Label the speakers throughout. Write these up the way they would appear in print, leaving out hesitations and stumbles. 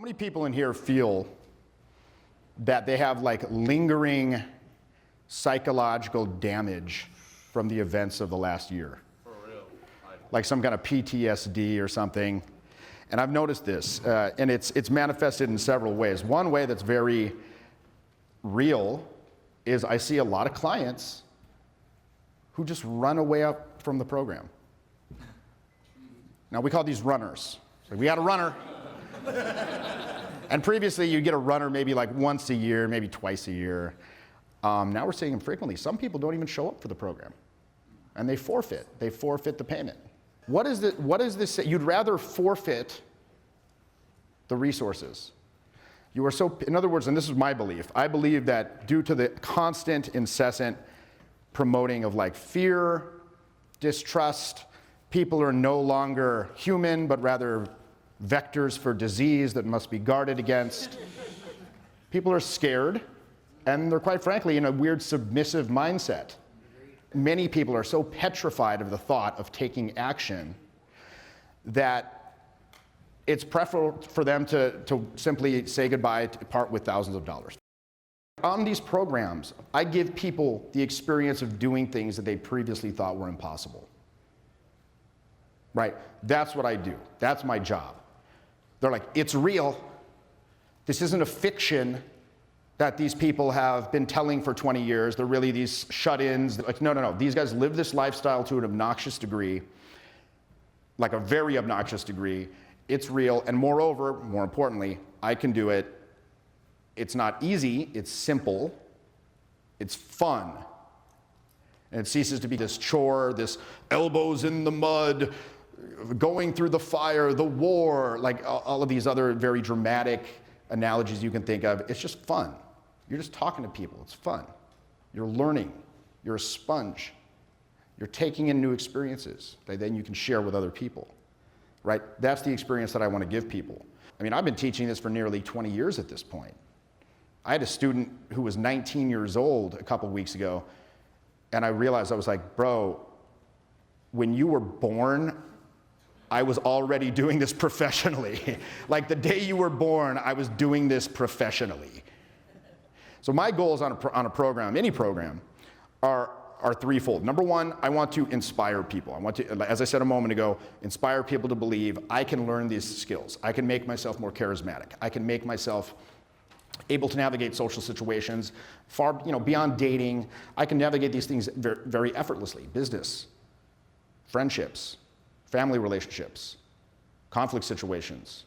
Speaker 1: many people in here feel that they have like lingering psychological damage from the events of the last year?
Speaker 2: For real.
Speaker 1: Like some kind of PTSD or something. And I've noticed this, and it's manifested in several ways. One way that's very real is I see a lot of clients who just run away up from the program. Now we call these runners. So we got a runner. And previously you'd get a runner maybe like once a year, maybe twice a year. Now we're seeing them frequently. Some people don't even show up for the program. And they forfeit the payment. What is this? You'd rather forfeit the resources. You are so, in other words, and this is my belief, I believe that due to the constant, incessant promoting of like fear, distrust, people are no longer human, but rather vectors for disease that must be guarded against. People are scared, and they're quite frankly in a weird submissive mindset. Many people are so petrified of the thought of taking action that it's preferable for them to simply say goodbye, to part with thousands of dollars. On these programs, I give people the experience of doing things that they previously thought were impossible. Right? That's what I do. That's my job. They're like, it's real. This isn't a fiction that these people have been telling for 20 years. They're really these shut-ins. Like, no. These guys live this lifestyle to an obnoxious degree, like a very obnoxious degree. It's real, and moreover, more importantly, I can do it. It's not easy, it's simple, it's fun. And it ceases to be this chore, this elbows in the mud, going through the fire, the war, like all of these other very dramatic analogies you can think of. It's just fun. You're just talking to people. It's fun. You're learning. You're a sponge. You're taking in new experiences that then you can share with other people, right? That's the experience that I want to give people. I mean, I've been teaching this for nearly 20 years at this point. I had a student who was 19 years old a couple weeks ago, and I realized, I was like, bro, when you were born, I was already doing this professionally. Like the day you were born, I was doing this professionally. So my goals on a program, any program, are threefold. Number one, I want to inspire people. I want to, as I said a moment ago, inspire people to believe I can learn these skills. I can make myself more charismatic. I can make myself able to navigate social situations far, beyond dating. I can navigate these things very, very effortlessly. Business, friendships, family relationships, conflict situations.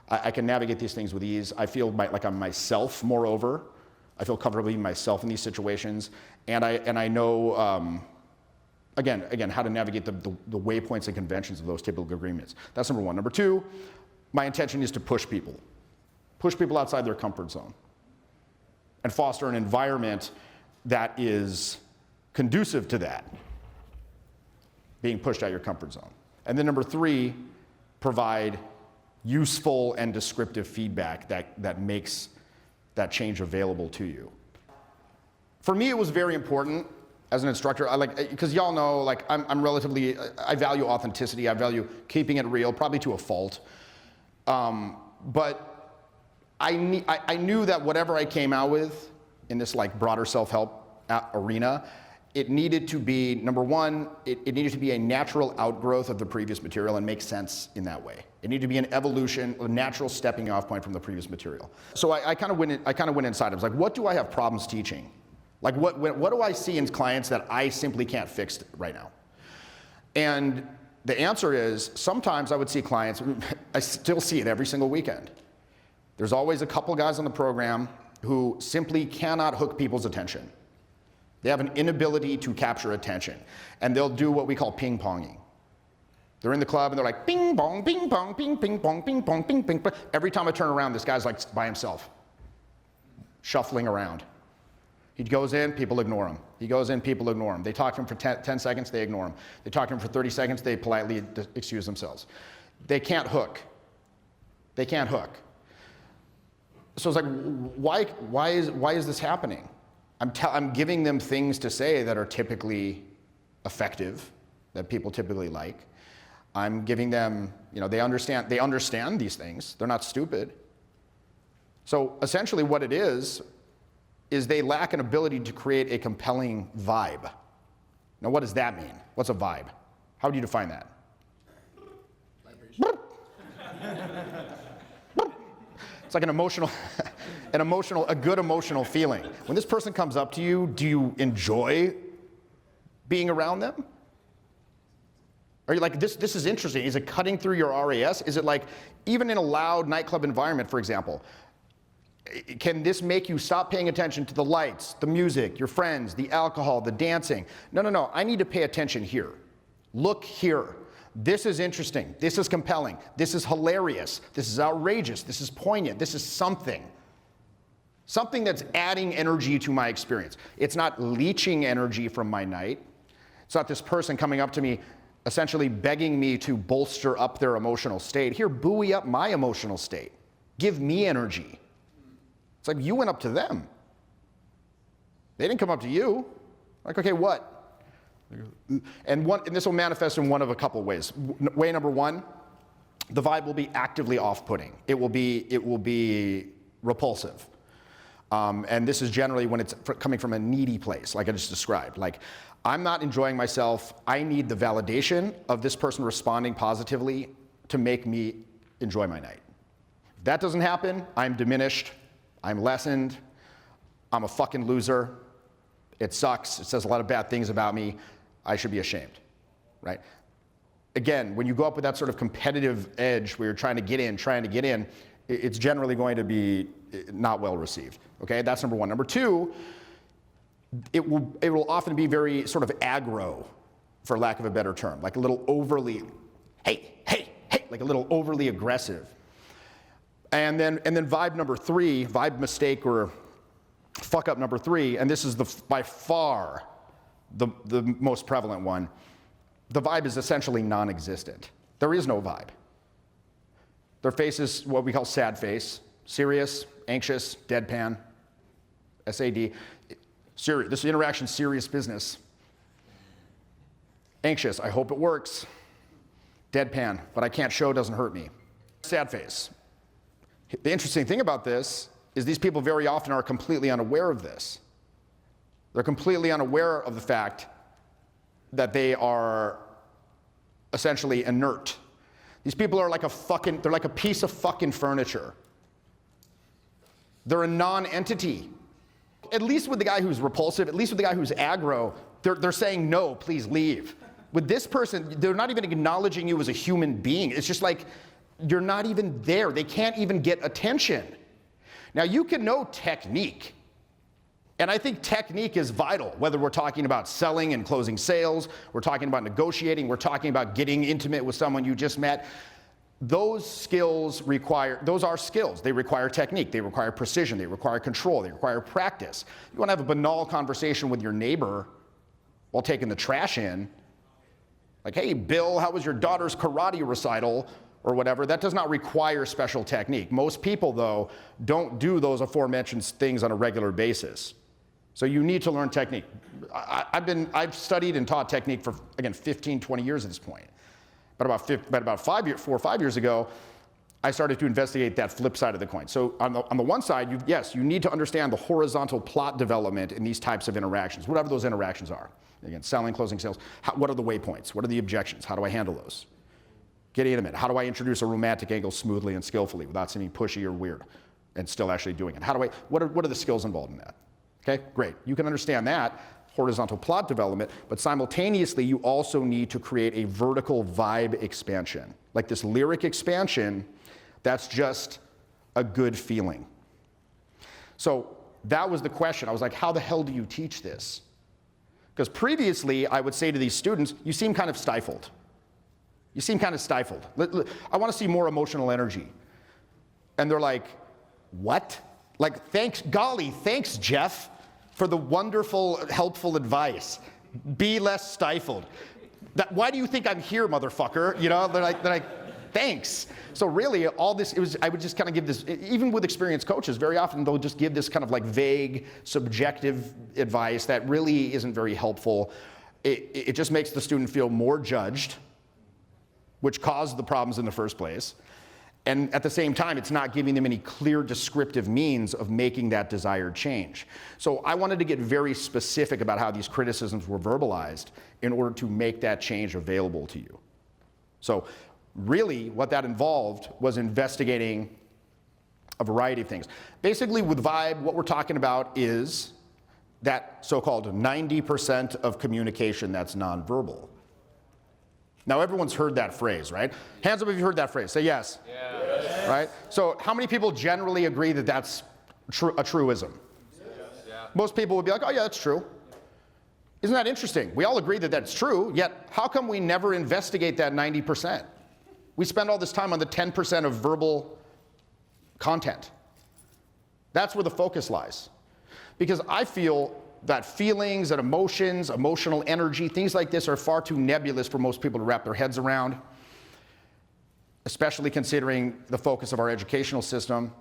Speaker 1: I can navigate these things with ease. I feel like I'm myself, moreover. I feel comfortable being myself in these situations. And I know, again, how to navigate the waypoints and conventions of those typical agreements. That's number one. Number two, my intention is to push people outside their comfort zone and foster an environment that is conducive to that, being pushed out of your comfort zone. And then number three, provide useful and descriptive feedback that makes that change available to you. For me, it was very important as an instructor, because y'all know, I'm relatively, I value authenticity, I value keeping it real, probably to a fault. But I knew that whatever I came out with in this broader self-help arena, it needed to be, number one, it needed to be a natural outgrowth of the previous material and make sense in that way. It needed to be an evolution, a natural stepping off point from the previous material. So I kind of went inside. I was like, what do I have problems teaching? Like what do I see in clients that I simply can't fix right now? And the answer is, sometimes I would see clients, I still see it every single weekend. There's always a couple guys on the program who simply cannot hook people's attention. They have an inability to capture attention, and they'll do what we call ping-ponging. They're in the club, and they're like, ping pong, ping pong, ping, ping pong, ping pong, ping, ping, pong. Every time I turn around, this guy's by himself, shuffling around. He goes in, people ignore him. He goes in, people ignore him. They talk to him for 10 seconds, they ignore him. They talk to him for 30 seconds, they politely excuse themselves. They can't hook. They can't hook. So it's like, why is this happening? I'm giving them things to say that are typically effective, that people typically like. I'm giving them, they understand these things. They're not stupid. So essentially what it is they lack an ability to create a compelling vibe. Now what does that mean? What's a vibe? How do you define that? It's like a good emotional feeling. When this person comes up to you, do you enjoy being around them? Are you like, this is interesting. Is it cutting through your RAS? Is it like, even in a loud nightclub environment, for example, can this make you stop paying attention to the lights, the music, your friends, the alcohol, the dancing? No, I need to pay attention here. Look here. This is interesting. This is compelling. This is hilarious. This is outrageous. This is poignant. This is something. Something that's adding energy to my experience. It's not leeching energy from my night. It's not this person coming up to me essentially begging me to bolster up their emotional state. Here, buoy up my emotional state. Give me energy. It's like you went up to them. They didn't come up to you. Like, okay, what? And this will manifest in one of a couple ways. Way number one, the vibe will be actively off-putting. It will be repulsive. And this is generally when it's coming from a needy place, like I just described. Like, I'm not enjoying myself. I need the validation of this person responding positively to make me enjoy my night. If that doesn't happen, I'm diminished. I'm lessened. I'm a fucking loser. It sucks. It says a lot of bad things about me. I should be ashamed, right? Again, when you go up with that sort of competitive edge where you're trying to get in, it's generally going to be not well received, okay? That's number one. Number two, it will often be very sort of aggro, for lack of a better term, like a little overly, hey, like a little overly aggressive. And then vibe number three, vibe mistake or fuck up number three, and this is by far the most prevalent one, the vibe is essentially non-existent. There is no vibe. Their face is what we call sad face, serious, anxious, deadpan, SAD. Serious, this interaction, serious business. Anxious, I hope it works. Deadpan, but I can't show, doesn't hurt me. Sad face. The interesting thing about this is these people very often are completely unaware of this. They're completely unaware of the fact that they are essentially inert. These people are like they're like a piece of fucking furniture. They're a non-entity. At least with the guy who's repulsive, at least with the guy who's aggro, they're saying, no, please leave. With this person, they're not even acknowledging you as a human being. It's just like, you're not even there. They can't even get attention. Now, you can know technique. And I think technique is vital, whether we're talking about selling and closing sales, we're talking about negotiating, we're talking about getting intimate with someone you just met. Those are skills. They require technique, they require precision, they require control, they require practice. You want to have a banal conversation with your neighbor while taking the trash in, like, hey, Bill, how was your daughter's karate recital? Or whatever, that does not require special technique. Most people, though, don't do those aforementioned things on a regular basis. So you need to learn technique. I've studied and taught technique for, again, 15, 20 years at this point. But about 4 or 5 years ago, I started to investigate that flip side of the coin. So on the one side, you need to understand the horizontal plot development in these types of interactions, whatever those interactions are. Again, selling, closing sales. What are the waypoints? What are the objections? How do I handle those? Get intimate. How do I introduce a romantic angle smoothly and skillfully without seeming pushy or weird and still actually doing it? What are the skills involved in that? Okay, great. You can understand that, horizontal plot development, but simultaneously you also need to create a vertical vibe expansion. Like this lyric expansion, that's just a good feeling. So that was the question. I was like, how the hell do you teach this? Because previously I would say to these students, you seem kind of stifled. You seem kind of stifled. I want to see more emotional energy. And they're like, what? Like, thanks, Jeff, for the wonderful, helpful advice. Be less stifled. Why do you think I'm here, motherfucker? You know, they're like, thanks. So really, all this, I would just kind of give this, even with experienced coaches, very often they'll just give this kind of like vague, subjective advice that really isn't very helpful. It just makes the student feel more judged, which caused the problems in the first place. And at the same time, it's not giving them any clear descriptive means of making that desired change. So I wanted to get very specific about how these criticisms were verbalized in order to make that change available to you. So really what that involved was investigating a variety of things. Basically with Vibe, what we're talking about is that so-called 90% of communication that's nonverbal. Now everyone's heard that phrase, right? Hands up if you heard that phrase, say yes. Yes. Right? So how many people generally agree that that's a truism? Yes. Yeah. Most people would be like, oh yeah, that's true. Isn't that interesting? We all agree that that's true, yet how come we never investigate that 90%? We spend all this time on the 10% of verbal content. That's where the focus lies. Because I feel that feelings and emotions, emotional energy, things like this are far too nebulous for most people to wrap their heads around, especially considering the focus of our educational system.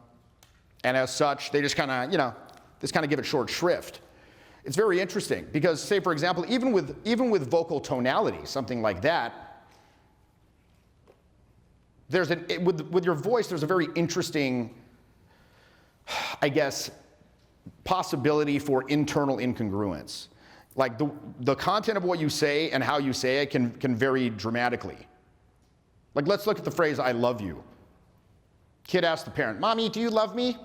Speaker 1: And as such, they just kind of give it short shrift. It's very interesting because, say for example, even with vocal tonality, something like that, with your voice, there's a very interesting, I guess, possibility for internal incongruence. Like the content of what you say and how you say it can vary dramatically. Like let's look at the phrase, I love you. Kid asks the parent, Mommy, do you love me?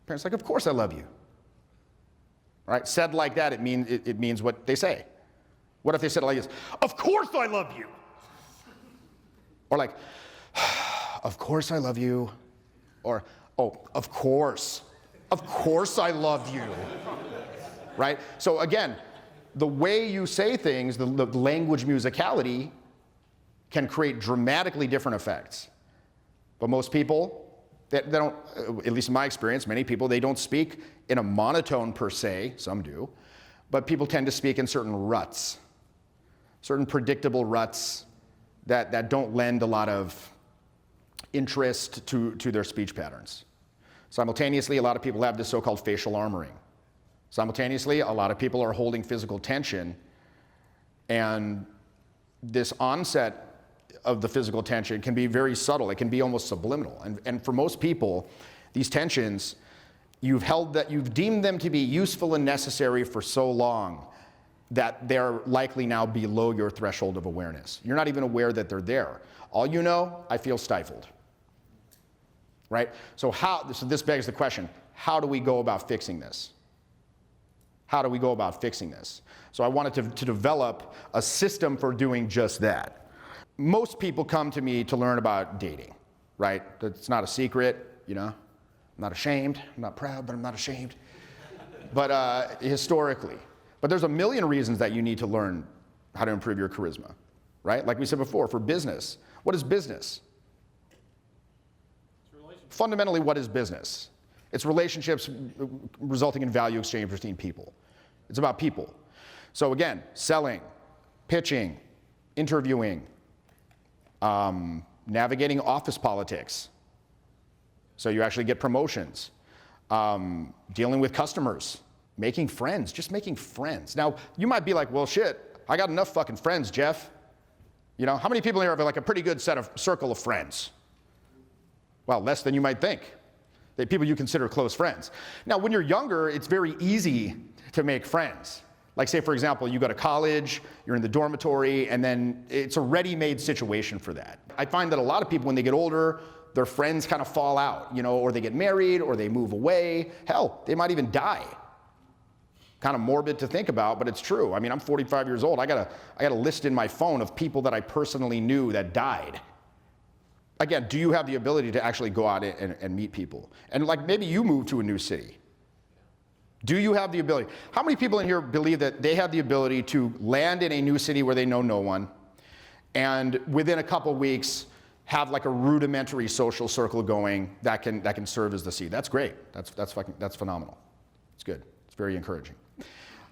Speaker 1: Parent's like, of course I love you. Right? Said like that, it means what they say. What if they said it like this? Of course I love you. Or like, of course I love you. Or, oh, of course I love you. Right? So again, the way you say things, the language musicality can create dramatically different effects. But most people, they don't, at least in my experience, many people, they don't speak in a monotone per se, some do, but people tend to speak in certain ruts, certain predictable ruts that don't lend a lot of interest to their speech patterns. Simultaneously, a lot of people have this so-called facial armoring. Simultaneously, a lot of people are holding physical tension, and this onset of the physical tension can be very subtle. It can be almost subliminal. And for most people, these tensions, you've deemed them to be useful and necessary for so long that they're likely now below your threshold of awareness. You're not even aware that they're there. All you know, I feel stifled. Right? So this begs the question, how do we go about fixing this? How do we go about fixing this? So I wanted to develop a system for doing just that. Most people come to me to learn about dating, right? It's not a secret, you know? I'm not ashamed, I'm not proud, but I'm not ashamed. But historically. But there's a million reasons that you need to learn how to improve your charisma, right? Like we said before, for business. What is business? Fundamentally, what is business? It's relationships resulting in value exchange between people. It's about people. So again, selling, pitching, interviewing, navigating office politics. So you actually get promotions, dealing with customers, making friends, just making friends. Now, you might be like, well, shit, I got enough fucking friends, Jeff. You know, how many people here have like a pretty good circle of friends? Well, less than you might think. The people you consider close friends. Now, when you're younger, it's very easy to make friends. Like say, for example, you go to college, you're in the dormitory, and then it's a ready-made situation for that. I find that a lot of people, when they get older, their friends kind of fall out, you know, or they get married, or they move away. Hell, they might even die. Kind of morbid to think about, but it's true. I mean, I'm 45 years old. I got a list in my phone of people that I personally knew that died. Again, do you have the ability to actually go out and meet people? And like maybe you move to a new city. Do you have the ability? How many people in here believe that they have the ability to land in a new city where they know no one, and within a couple weeks have like a rudimentary social circle going that can serve as the seed? That's great. That's phenomenal. It's good. It's very encouraging.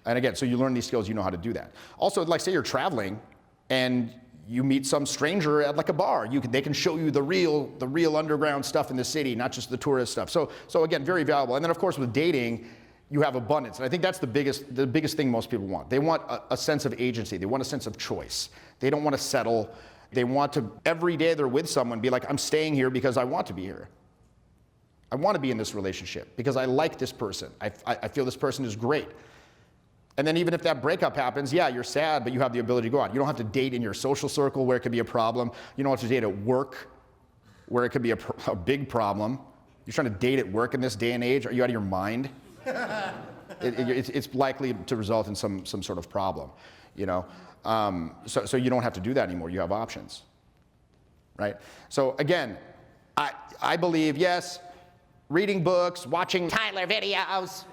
Speaker 1: And again, so you learn these skills, you know how to do that. Also, like say you're traveling and you meet some stranger at like a bar. They can show you the real underground stuff in the city, not just the tourist stuff. So again, very valuable. And then of course with dating, you have abundance. And I think that's the biggest thing most people want. They want a sense of agency. They want a sense of choice. They don't want to settle. They want to, every day they're with someone, be like, I'm staying here because I want to be here. I want to be in this relationship because I like this person. I feel this person is great. And then even if that breakup happens, yeah, you're sad, but you have the ability to go on. You don't have to date in your social circle where it could be a problem. You don't have to date at work where it could be a big problem. You're trying to date at work in this day and age? Are you out of your mind? It's likely to result in some sort of problem, you know? So you don't have to do that anymore. You have options, right? So again, I believe, yes, reading books, watching Tyler videos,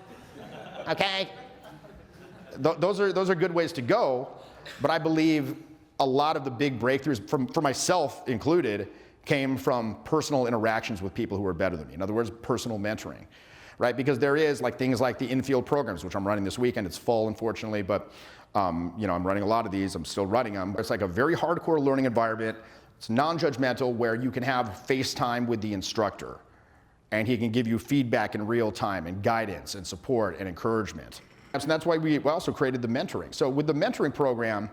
Speaker 1: okay? Those are good ways to go, but I believe a lot of the big breakthroughs, for myself included, came from personal interactions with people who are better than me. In other words, personal mentoring, right? Because there is like things like the infield programs, which I'm running this weekend. It's full, unfortunately, but you know, I'm running a lot of these. I'm still running them. It's like a very hardcore learning environment. It's non-judgmental, where you can have FaceTime with the instructor, and he can give you feedback in real time, and guidance, and support, and encouragement. And that's why we also created the mentoring. So with the mentoring program,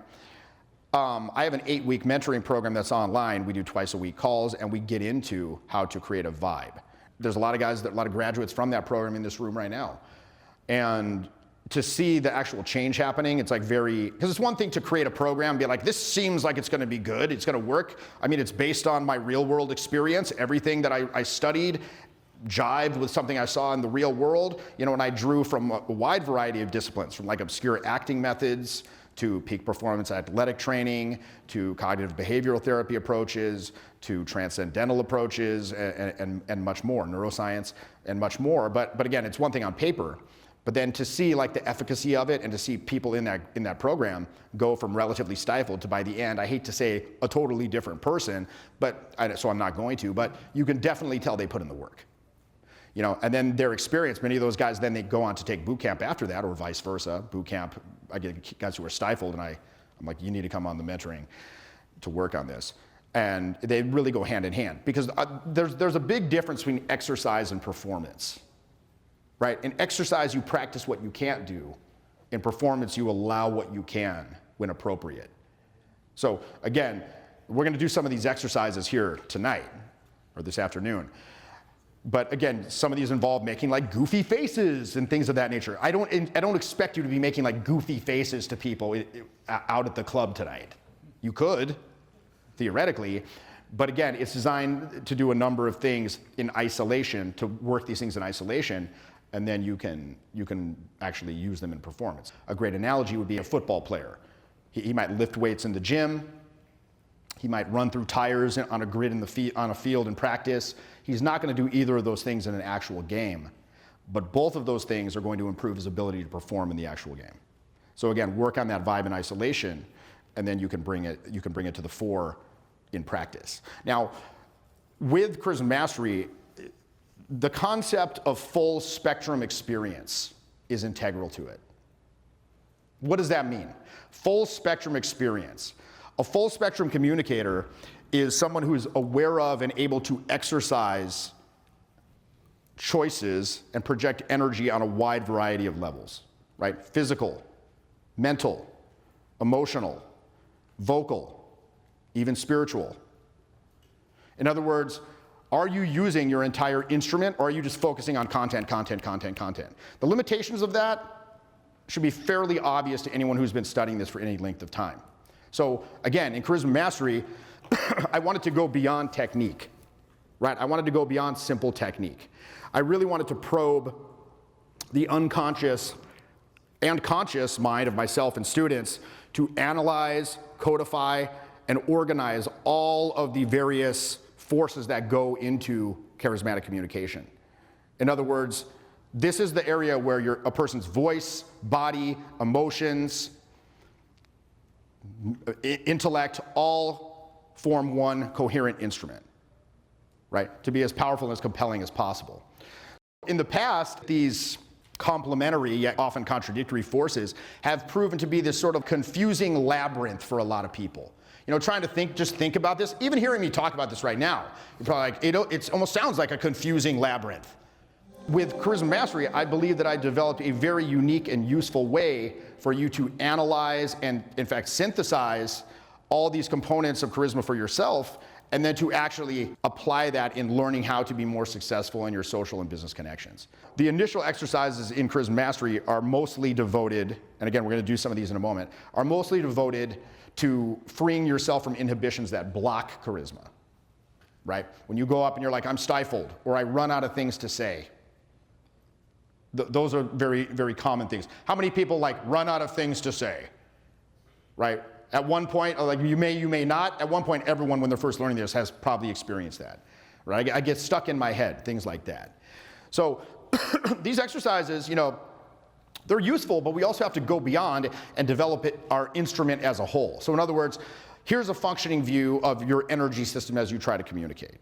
Speaker 1: I have an 8-week mentoring program that's online. We do twice-a-week calls, and we get into how to create a vibe. There's a lot of guys, a lot of graduates from that program in this room right now. And to see the actual change happening, it's like because it's one thing to create a program and be like, this seems like it's gonna be good, it's gonna work. I mean, it's based on my real world experience. Everything that I studied jived with something I saw in the real world, you know, and I drew from a wide variety of disciplines, from like obscure acting methods to peak performance athletic training, to cognitive behavioral therapy approaches, to transcendental approaches, and much more, neuroscience and much more. But again, it's one thing on paper, but then to see like the efficacy of it, and to see people in that program go from relatively stifled to, by the end, I hate to say a totally different person, so I'm not going to, but you can definitely tell they put in the work. You know, and then their experience, many of those guys, then they go on to take boot camp after that, or vice versa. Boot camp, I get guys who are stifled, and I'm like, you need to come on the mentoring to work on this. And they really go hand in hand, because there's a big difference between exercise and performance, right? In exercise, you practice what you can't do. In performance, you allow what you can when appropriate. So again, we're gonna do some of these exercises here tonight, or this afternoon. But again, some of these involve making like goofy faces and things of that nature. I don't expect you to be making like goofy faces to people out at the club tonight. You could, theoretically, but again, it's designed to do a number of things in isolation, to work these things in isolation, and then you can actually use them in performance. A great analogy would be a football player. He might lift weights in the gym. He might run through tires on a grid on a field in practice. He's not going to do either of those things in an actual game, but both of those things are going to improve his ability to perform in the actual game. So again, work on that vibe in isolation, and then you can bring it to the fore in practice. Now, with Charisma Mastery, the concept of full spectrum experience is integral to it. What does that mean? Full spectrum experience. A full spectrum communicator is someone who is aware of and able to exercise choices and project energy on a wide variety of levels, right? Physical, mental, emotional, vocal, even spiritual. In other words, are you using your entire instrument, or are you just focusing on content? The limitations of that should be fairly obvious to anyone who's been studying this for any length of time. So again, in Charisma Mastery, I wanted to go beyond technique, right? I wanted to go beyond simple technique. I really wanted to probe the unconscious and conscious mind of myself and students to analyze, codify, and organize all of the various forces that go into charismatic communication. In other words, this is the area where a person's voice, body, emotions, intellect all form one coherent instrument, right? To be as powerful and as compelling as possible. In the past, these complementary yet often contradictory forces have proven to be this sort of confusing labyrinth for a lot of people. You know, trying to just think about this, even hearing me talk about this right now, you're probably like, it almost sounds like a confusing labyrinth. With Charisma Mastery, I believe that I developed a very unique and useful way for you to analyze and, in fact, synthesize all these components of charisma for yourself, and then to actually apply that in learning how to be more successful in your social and business connections. The initial exercises in Charisma Mastery are mostly devoted, and again, we're going to do some of these in a moment, are mostly devoted to freeing yourself from inhibitions that block charisma, right? When you go up and you're like, I'm stifled, or I run out of things to say. Those are very, very common things. How many people like run out of things to say, right? At one point, like you may not, at one point everyone when they're first learning this has probably experienced that, right? I get stuck in my head, things like that. So these exercises, you know, they're useful, but we also have to go beyond and develop our instrument as a whole. So in other words, here's a functioning view of your energy system as you try to communicate.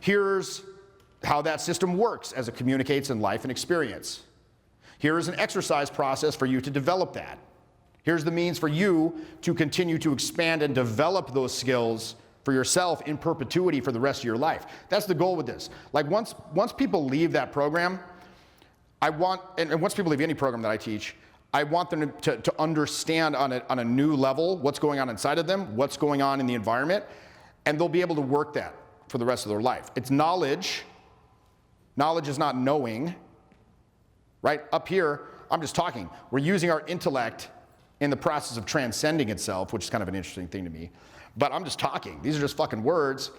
Speaker 1: Here's how that system works as it communicates in life and experience. Here is an exercise process for you to develop that. Here's the means for you to continue to expand and develop those skills for yourself in perpetuity for the rest of your life. That's the goal with this. Like once people leave that program, and once people leave any program that I teach, I want them to understand on a new level what's going on inside of them, what's going on in the environment, and they'll be able to work that for the rest of their life. It's knowledge. Knowledge is not knowing, right? Up here, I'm just talking. We're using our intellect in the process of transcending itself, which is kind of an interesting thing to me. But I'm just talking. These are just fucking words.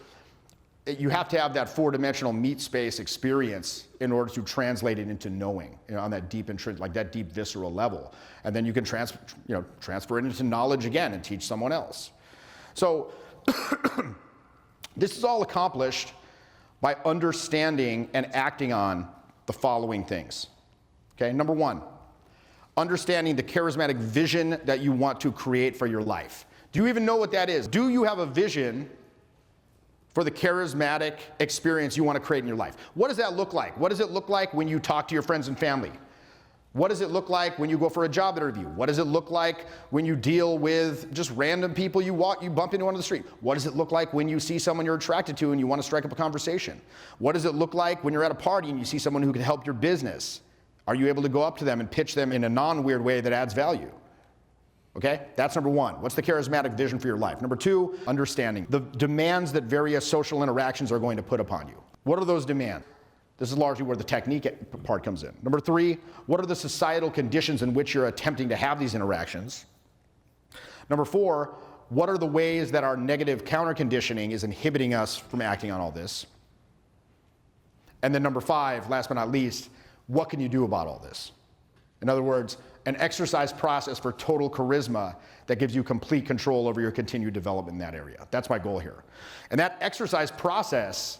Speaker 1: You have to have that four-dimensional meat space experience in order to translate it into knowing, you know, on that deep like that deep visceral level. And then you can transfer it into knowledge again and teach someone else. So this is all accomplished by understanding and acting on the following things. Okay, number one, understanding the charismatic vision that you want to create for your life. Do you even know what that is? Do you have a vision for the charismatic experience you want to create in your life? What does that look like? What does it look like when you talk to your friends and family? What does it look like when you go for a job interview? What does it look like when you deal with just random people you bump into on the street? What does it look like when you see someone you're attracted to and you want to strike up a conversation? What does it look like when you're at a party and you see someone who can help your business? Are you able to go up to them and pitch them in a non-weird way that adds value? Okay, that's number one. What's the charismatic vision for your life? Number two, understanding the demands that various social interactions are going to put upon you. What are those demands? This is largely where the technique part comes in. Number three, what are the societal conditions in which you're attempting to have these interactions? Number four, what are the ways that our negative counter-conditioning is inhibiting us from acting on all this? And then number five, last but not least, what can you do about all this? In other words, an exercise process for total charisma that gives you complete control over your continued development in that area. That's my goal here. And that exercise process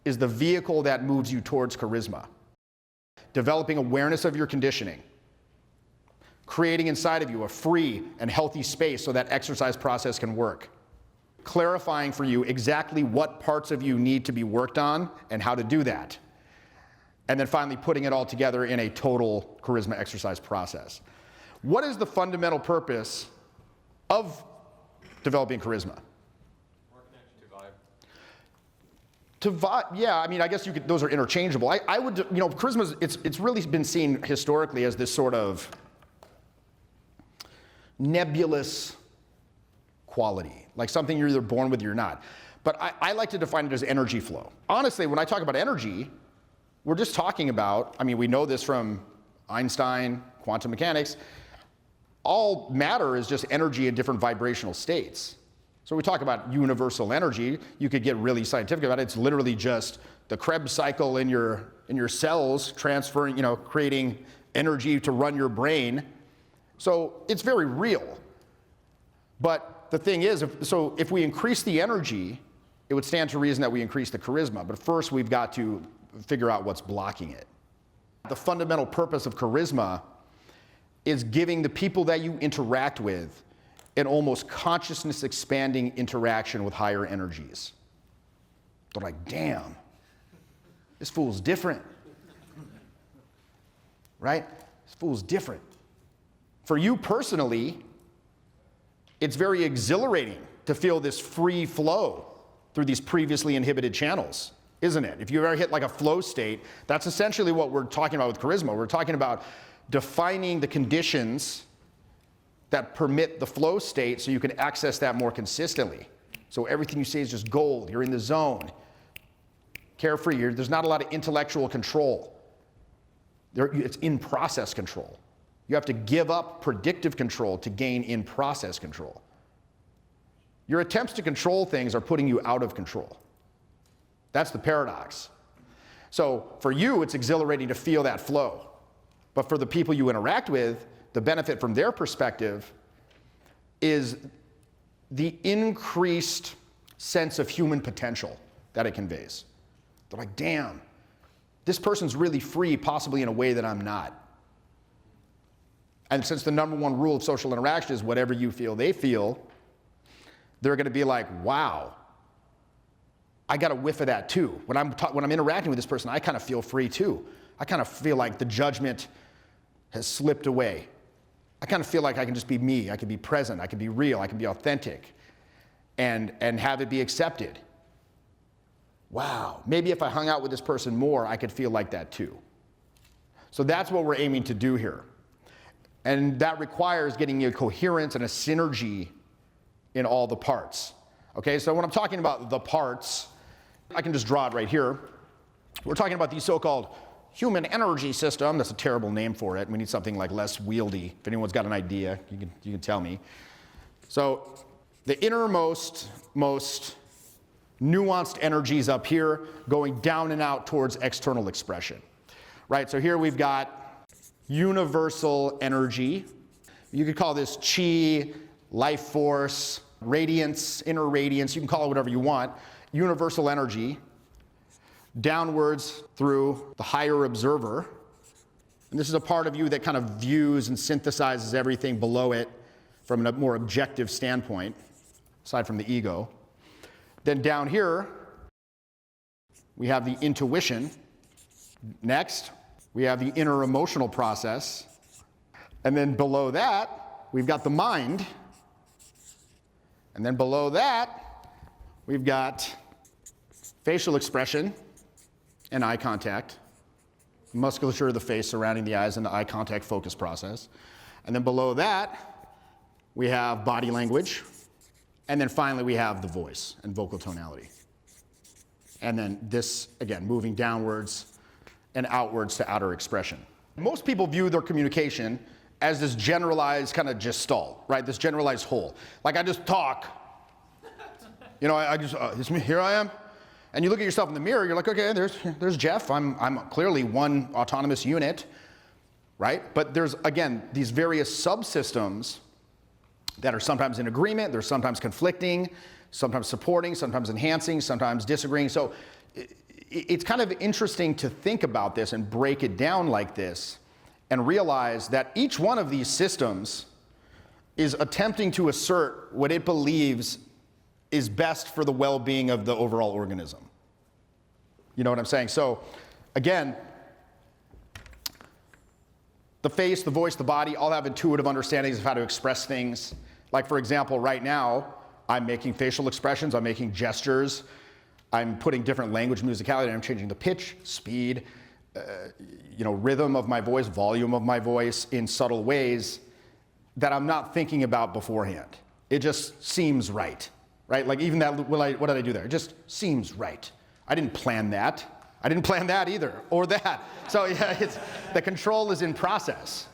Speaker 1: is the vehicle that moves you towards charisma. Developing awareness of your conditioning. Creating inside of you a free and healthy space so that exercise process can work. Clarifying for you exactly what parts of you need to be worked on and how to do that. And then finally putting it all together in a total charisma exercise process. What is the fundamental purpose of developing charisma?
Speaker 2: More connection to vibe.
Speaker 1: To vibe, yeah, I mean, I guess you could, those are interchangeable. I would, you know, charisma, it's really been seen historically as this sort of nebulous quality, like something you're either born with or you're not. But I like to define it as energy flow. Honestly, when I talk about energy, we're just talking about, I mean, we know this from Einstein, quantum mechanics, all matter is just energy in different vibrational states. So we talk about universal energy, you could get really scientific about it. It's literally just the Krebs cycle in your cells transferring, you know, creating energy to run your brain. So it's very real. But the thing is, if we increase the energy, it would stand to reason that we increase the charisma. But first we've got to figure out what's blocking it. The fundamental purpose of charisma is giving the people that you interact with an almost consciousness expanding interaction with higher energies. They're like, damn, this fool's different. Right? This fool's different. For you personally, it's very exhilarating to feel this free flow through these previously inhibited channels, isn't it? If you ever hit like a flow state, that's essentially what we're talking about with charisma. We're talking about defining the conditions that permit the flow state so you can access that more consistently. So everything you say is just gold. You're in the zone. Carefree. There's not a lot of intellectual control. It's in-process control. You have to give up predictive control to gain in-process control. Your attempts to control things are putting you out of control. That's the paradox. So for you, it's exhilarating to feel that flow. But for the people you interact with, the benefit from their perspective is the increased sense of human potential that it conveys. They're like, damn, this person's really free, possibly in a way that I'm not. And since the number one rule of social interaction is whatever you feel, they feel, they're going to be like, wow, I got a whiff of that too. When I'm interacting with this person, I kind of feel free too. I kind of feel like the judgment has slipped away. I kind of feel like I can just be me. I can be present. I can be real. I can be authentic and have it be accepted. Wow, maybe if I hung out with this person more, I could feel like that too. So that's what we're aiming to do here. And that requires getting a coherence and a synergy in all the parts. Okay, so when I'm talking about the parts, I can just draw it right here. We're talking about the so-called human energy system. That's a terrible name for it. We need something like less wieldy. If anyone's got an idea, you can tell me. So the innermost, most nuanced energies up here going down and out towards external expression. Right, so here we've got universal energy. You could call this chi, life force, radiance, inner radiance. You can call it whatever you want. Universal energy downwards through the higher observer. And this is a part of you that kind of views and synthesizes everything below it from a more objective standpoint, aside from the ego. Then down here, we have the intuition. Next, we have the inner emotional process. And then below that, we've got the mind. And then below that, we've got facial expression and eye contact, musculature of the face surrounding the eyes and the eye contact focus process. And then below that, we have body language. And then finally, we have the voice and vocal tonality. And then this, again, moving downwards and outwards to outer expression. Most people view their communication as this generalized kind of gestalt, right? This generalized whole. Like I just talk. You know, I just, it's me, here I am. And you look at yourself in the mirror, you're like, okay, there's Jeff. I'm clearly one autonomous unit, right? But there's, again, these various subsystems that are sometimes in agreement, they're sometimes conflicting, sometimes supporting, sometimes enhancing, sometimes disagreeing. So it's kind of interesting to think about this and break it down like this and realize that each one of these systems is attempting to assert what it believes is best for the well-being of the overall organism. You know what I'm saying? So again, the face, the voice, the body all have intuitive understandings of how to express things. Like for example, right now, I'm making facial expressions, I'm making gestures, I'm putting different language musicality, I'm changing the pitch, speed, rhythm of my voice, volume of my voice in subtle ways that I'm not thinking about beforehand. It just seems right? Like even that, what did I do there? It just seems right. I didn't plan that. I didn't plan that either, or that. So yeah, the control is in process.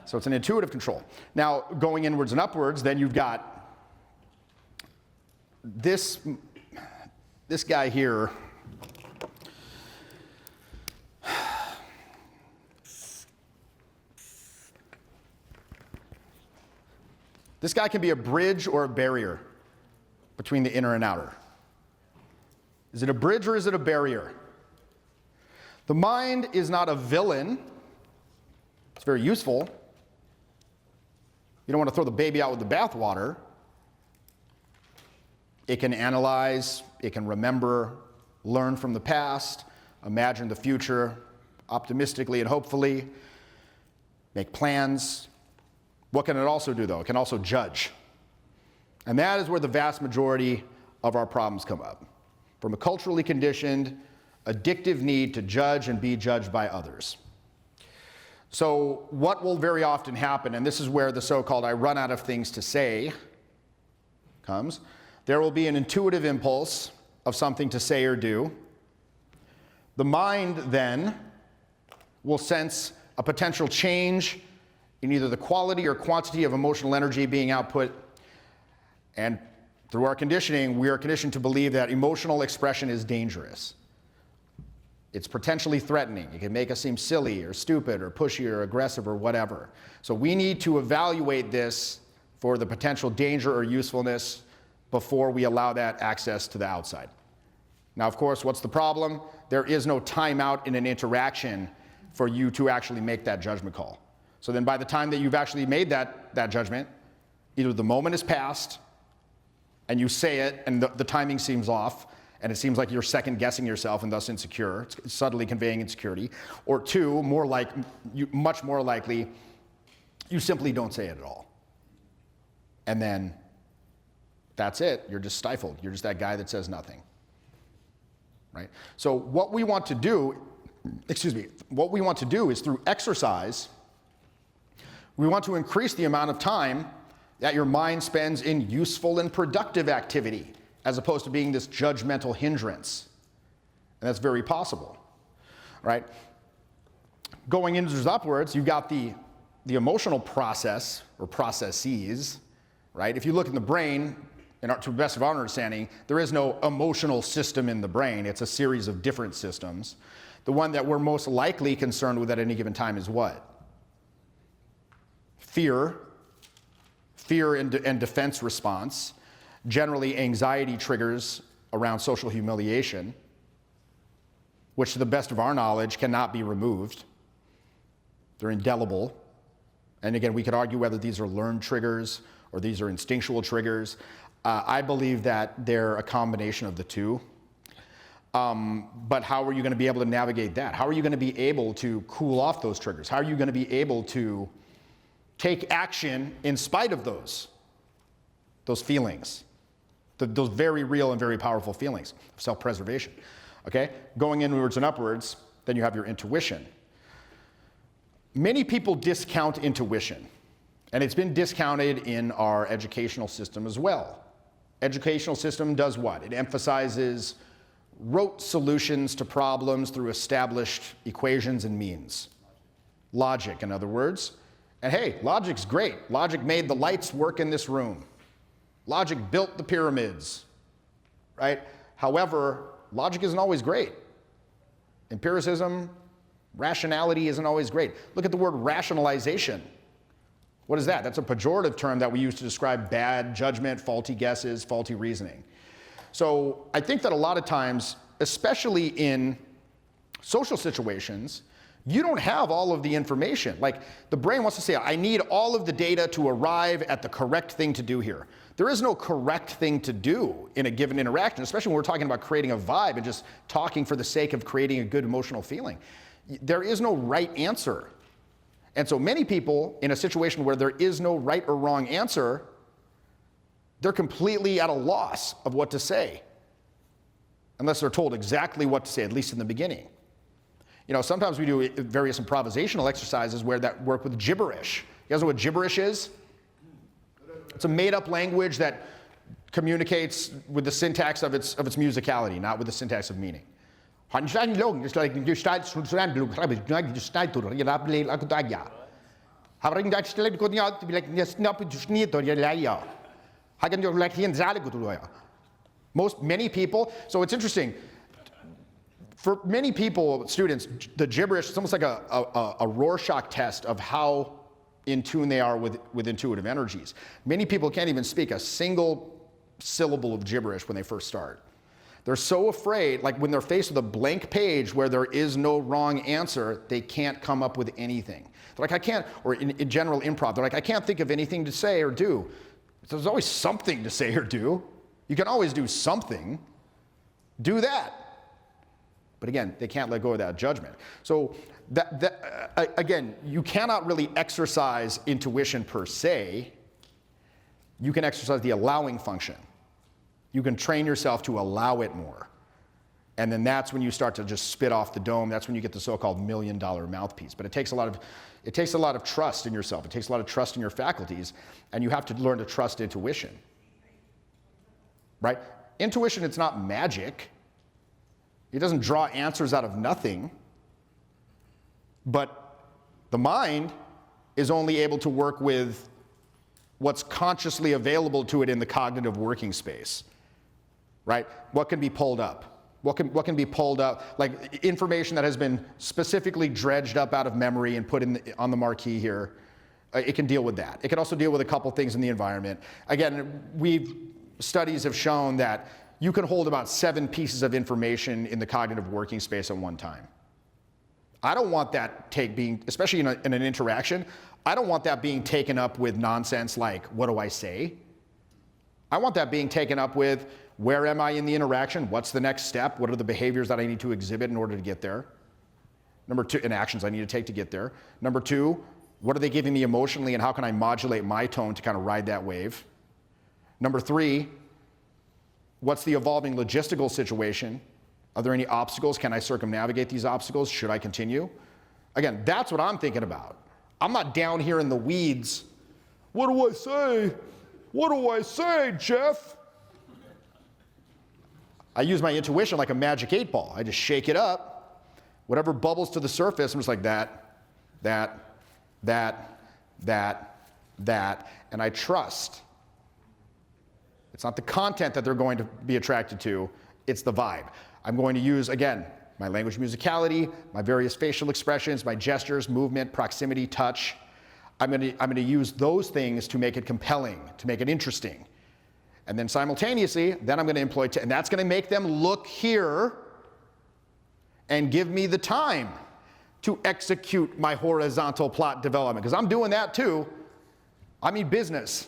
Speaker 1: So it's an intuitive control. Now, going inwards and upwards, then you've got this guy here. This guy can be a bridge or a barrier between the inner and outer. Is it a bridge or is it a barrier? The mind is not a villain. It's very useful. You don't want to throw the baby out with the bathwater. It can analyze, it can remember, learn from the past, imagine the future optimistically and hopefully, make plans. What can it also do, though? It can also judge. And that is where the vast majority of our problems come up. From a culturally conditioned, addictive need to judge and be judged by others. So what will very often happen, and this is where the so-called I run out of things to say comes, there will be an intuitive impulse of something to say or do. The mind then will sense a potential change in either the quality or quantity of emotional energy being output, and through our conditioning, we are conditioned to believe that emotional expression is dangerous. It's potentially threatening. It can make us seem silly or stupid or pushy or aggressive or whatever. So we need to evaluate this for the potential danger or usefulness before we allow that access to the outside. Now, of course, what's the problem? There is no timeout in an interaction for you to actually make that judgment call. So then by the time that you've actually made that judgment, either the moment has passed and you say it and the timing seems off, and it seems like you're second guessing yourself and thus insecure, it's subtly conveying insecurity, or two, much more likely, you simply don't say it at all. And then that's it, you're just stifled. You're just that guy that says nothing, right? So what we want to do is through exercise, we want to increase the amount of time that your mind spends in useful and productive activity, as opposed to being this judgmental hindrance. And that's very possible, right? Going inwards upwards, you've got the emotional process, or processes, right? If you look in the brain, to the best of our understanding, there is no emotional system in the brain. It's a series of different systems. The one that we're most likely concerned with at any given time is what? Fear and defense response. Generally, anxiety triggers around social humiliation, which to the best of our knowledge cannot be removed. They're indelible. And again, we could argue whether these are learned triggers or these are instinctual triggers. I believe that they're a combination of the two. But how are you going to be able to navigate that? How are you going to be able to cool off those triggers? How are you going to be able to take action in spite of those feelings? Those very real and very powerful feelings of self-preservation, okay? Going inwards and upwards, then you have your intuition. Many people discount intuition, and it's been discounted in our educational system as well. Educational system does what? It emphasizes rote solutions to problems through established equations and means. Logic, in other words. And hey, logic's great. Logic made the lights work in this room. Logic built the pyramids, right? However, logic isn't always great. Empiricism, rationality isn't always great. Look at the word rationalization. What is that? That's a pejorative term that we use to describe bad judgment, faulty guesses, faulty reasoning. So I think that a lot of times, especially in social situations, you don't have all of the information. Like the brain wants to say, I need all of the data to arrive at the correct thing to do here. There is no correct thing to do in a given interaction, especially when we're talking about creating a vibe and just talking for the sake of creating a good emotional feeling. There is no right answer. And so many people in a situation where there is no right or wrong answer, they're completely at a loss of what to say, unless they're told exactly what to say, at least in the beginning. You know, sometimes we do various improvisational exercises that work with gibberish. You guys know what gibberish is? It's a made-up language that communicates with the syntax of its musicality, not with the syntax of meaning. Many people, so it's interesting. For many people, students, the gibberish is almost like a Rorschach test of how in tune they are with intuitive energies. Many people can't even speak a single syllable of gibberish when they first start. They're so afraid, like when they're faced with a blank page where there is no wrong answer, they can't come up with anything. They're like, I can't, or in general improv, they're like, I can't think of anything to say or do. There's always something to say or do. You can always do something. Do that. But again, they can't let go of that judgment. So again, you cannot really exercise intuition per se. You can exercise the allowing function. You can train yourself to allow it more. And then that's when you start to just spit off the dome. That's when you get the so-called $1 million mouthpiece. But it takes a lot of trust in yourself. It takes a lot of trust in your faculties, and you have to learn to trust intuition. Right? Intuition, it's not magic. It doesn't draw answers out of nothing. But the mind is only able to work with what's consciously available to it in the cognitive working space. Right? What can be pulled up? What can be pulled up? Like information that has been specifically dredged up out of memory and put on the marquee here. It can deal with that. It can also deal with a couple things in the environment. Again, studies have shown that you can hold about 7 pieces of information in the cognitive working space at one time. I don't want that being, especially in an interaction, I don't want that being taken up with nonsense like, what do I say? I want that being taken up with, where am I in the interaction? What's the next step? What are the behaviors that I need to exhibit in order to get there? Number 2, and actions I need to take to get there. Number 2, what are they giving me emotionally and how can I modulate my tone to kind of ride that wave? Number 3, what's the evolving logistical situation? Are there any obstacles? Can I circumnavigate these obstacles? Should I continue? Again, that's what I'm thinking about. I'm not down here in the weeds. What do I say? What do I say, Jeff? I use my intuition like a magic 8-ball. I just shake it up. Whatever bubbles to the surface, I'm just like that, and I trust. It's not the content that they're going to be attracted to, it's the vibe. I'm going to use, again, my language musicality, my various facial expressions, my gestures, movement, proximity, touch. I'm going to use those things to make it compelling, to make it interesting. And then simultaneously, then I'm going to employ, and that's going to make them look here and give me the time to execute my horizontal plot development. Because I'm doing that too. I mean business.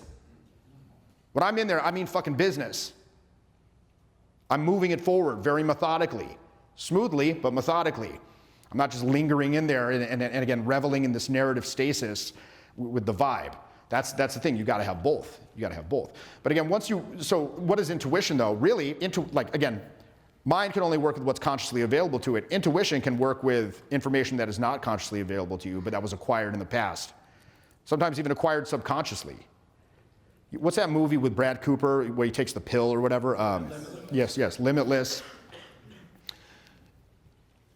Speaker 1: When I'm in there, I mean fucking business. I'm moving it forward very methodically. Smoothly, but methodically. I'm not just lingering in there and again, reveling in this narrative stasis with the vibe. That's the thing, you gotta have both. You gotta have both. But again, so what is intuition though? Really, again, mind can only work with what's consciously available to it. Intuition can work with information that is not consciously available to you, but that was acquired in the past. Sometimes even acquired subconsciously. What's that movie with Brad Cooper where he takes the pill or whatever? Yes, Limitless.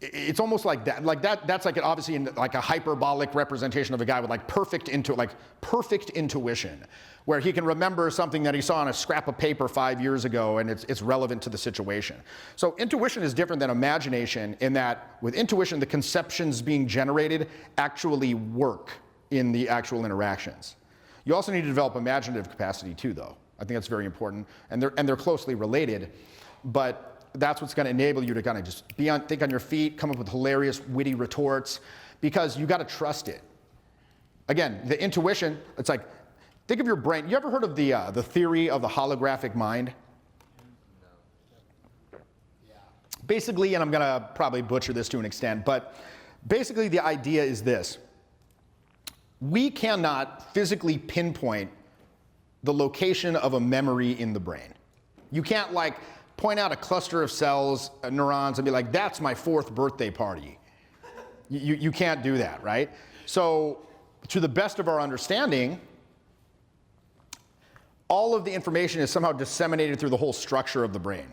Speaker 1: It's almost like that. That's like obviously like a hyperbolic representation of a guy with like perfect intuition, where he can remember something that he saw on a scrap of paper 5 years ago, and it's relevant to the situation. So intuition is different than imagination in that with intuition, the conceptions being generated actually work in the actual interactions. You also need to develop imaginative capacity too, though. I think that's very important, and they're closely related, but that's what's going to enable you to kind of just think on your feet, come up with hilarious, witty retorts, because you got to trust it. Again, the intuition, it's like, think of your brain. You ever heard of the theory of the holographic mind? No. Yeah. Basically, and I'm going to probably butcher this to an extent, but basically the idea is this. We cannot physically pinpoint the location of a memory in the brain. You can't like point out a cluster of cells, neurons, and be like, that's my 4th birthday party. You can't do that, right? So to the best of our understanding, all of the information is somehow disseminated through the whole structure of the brain.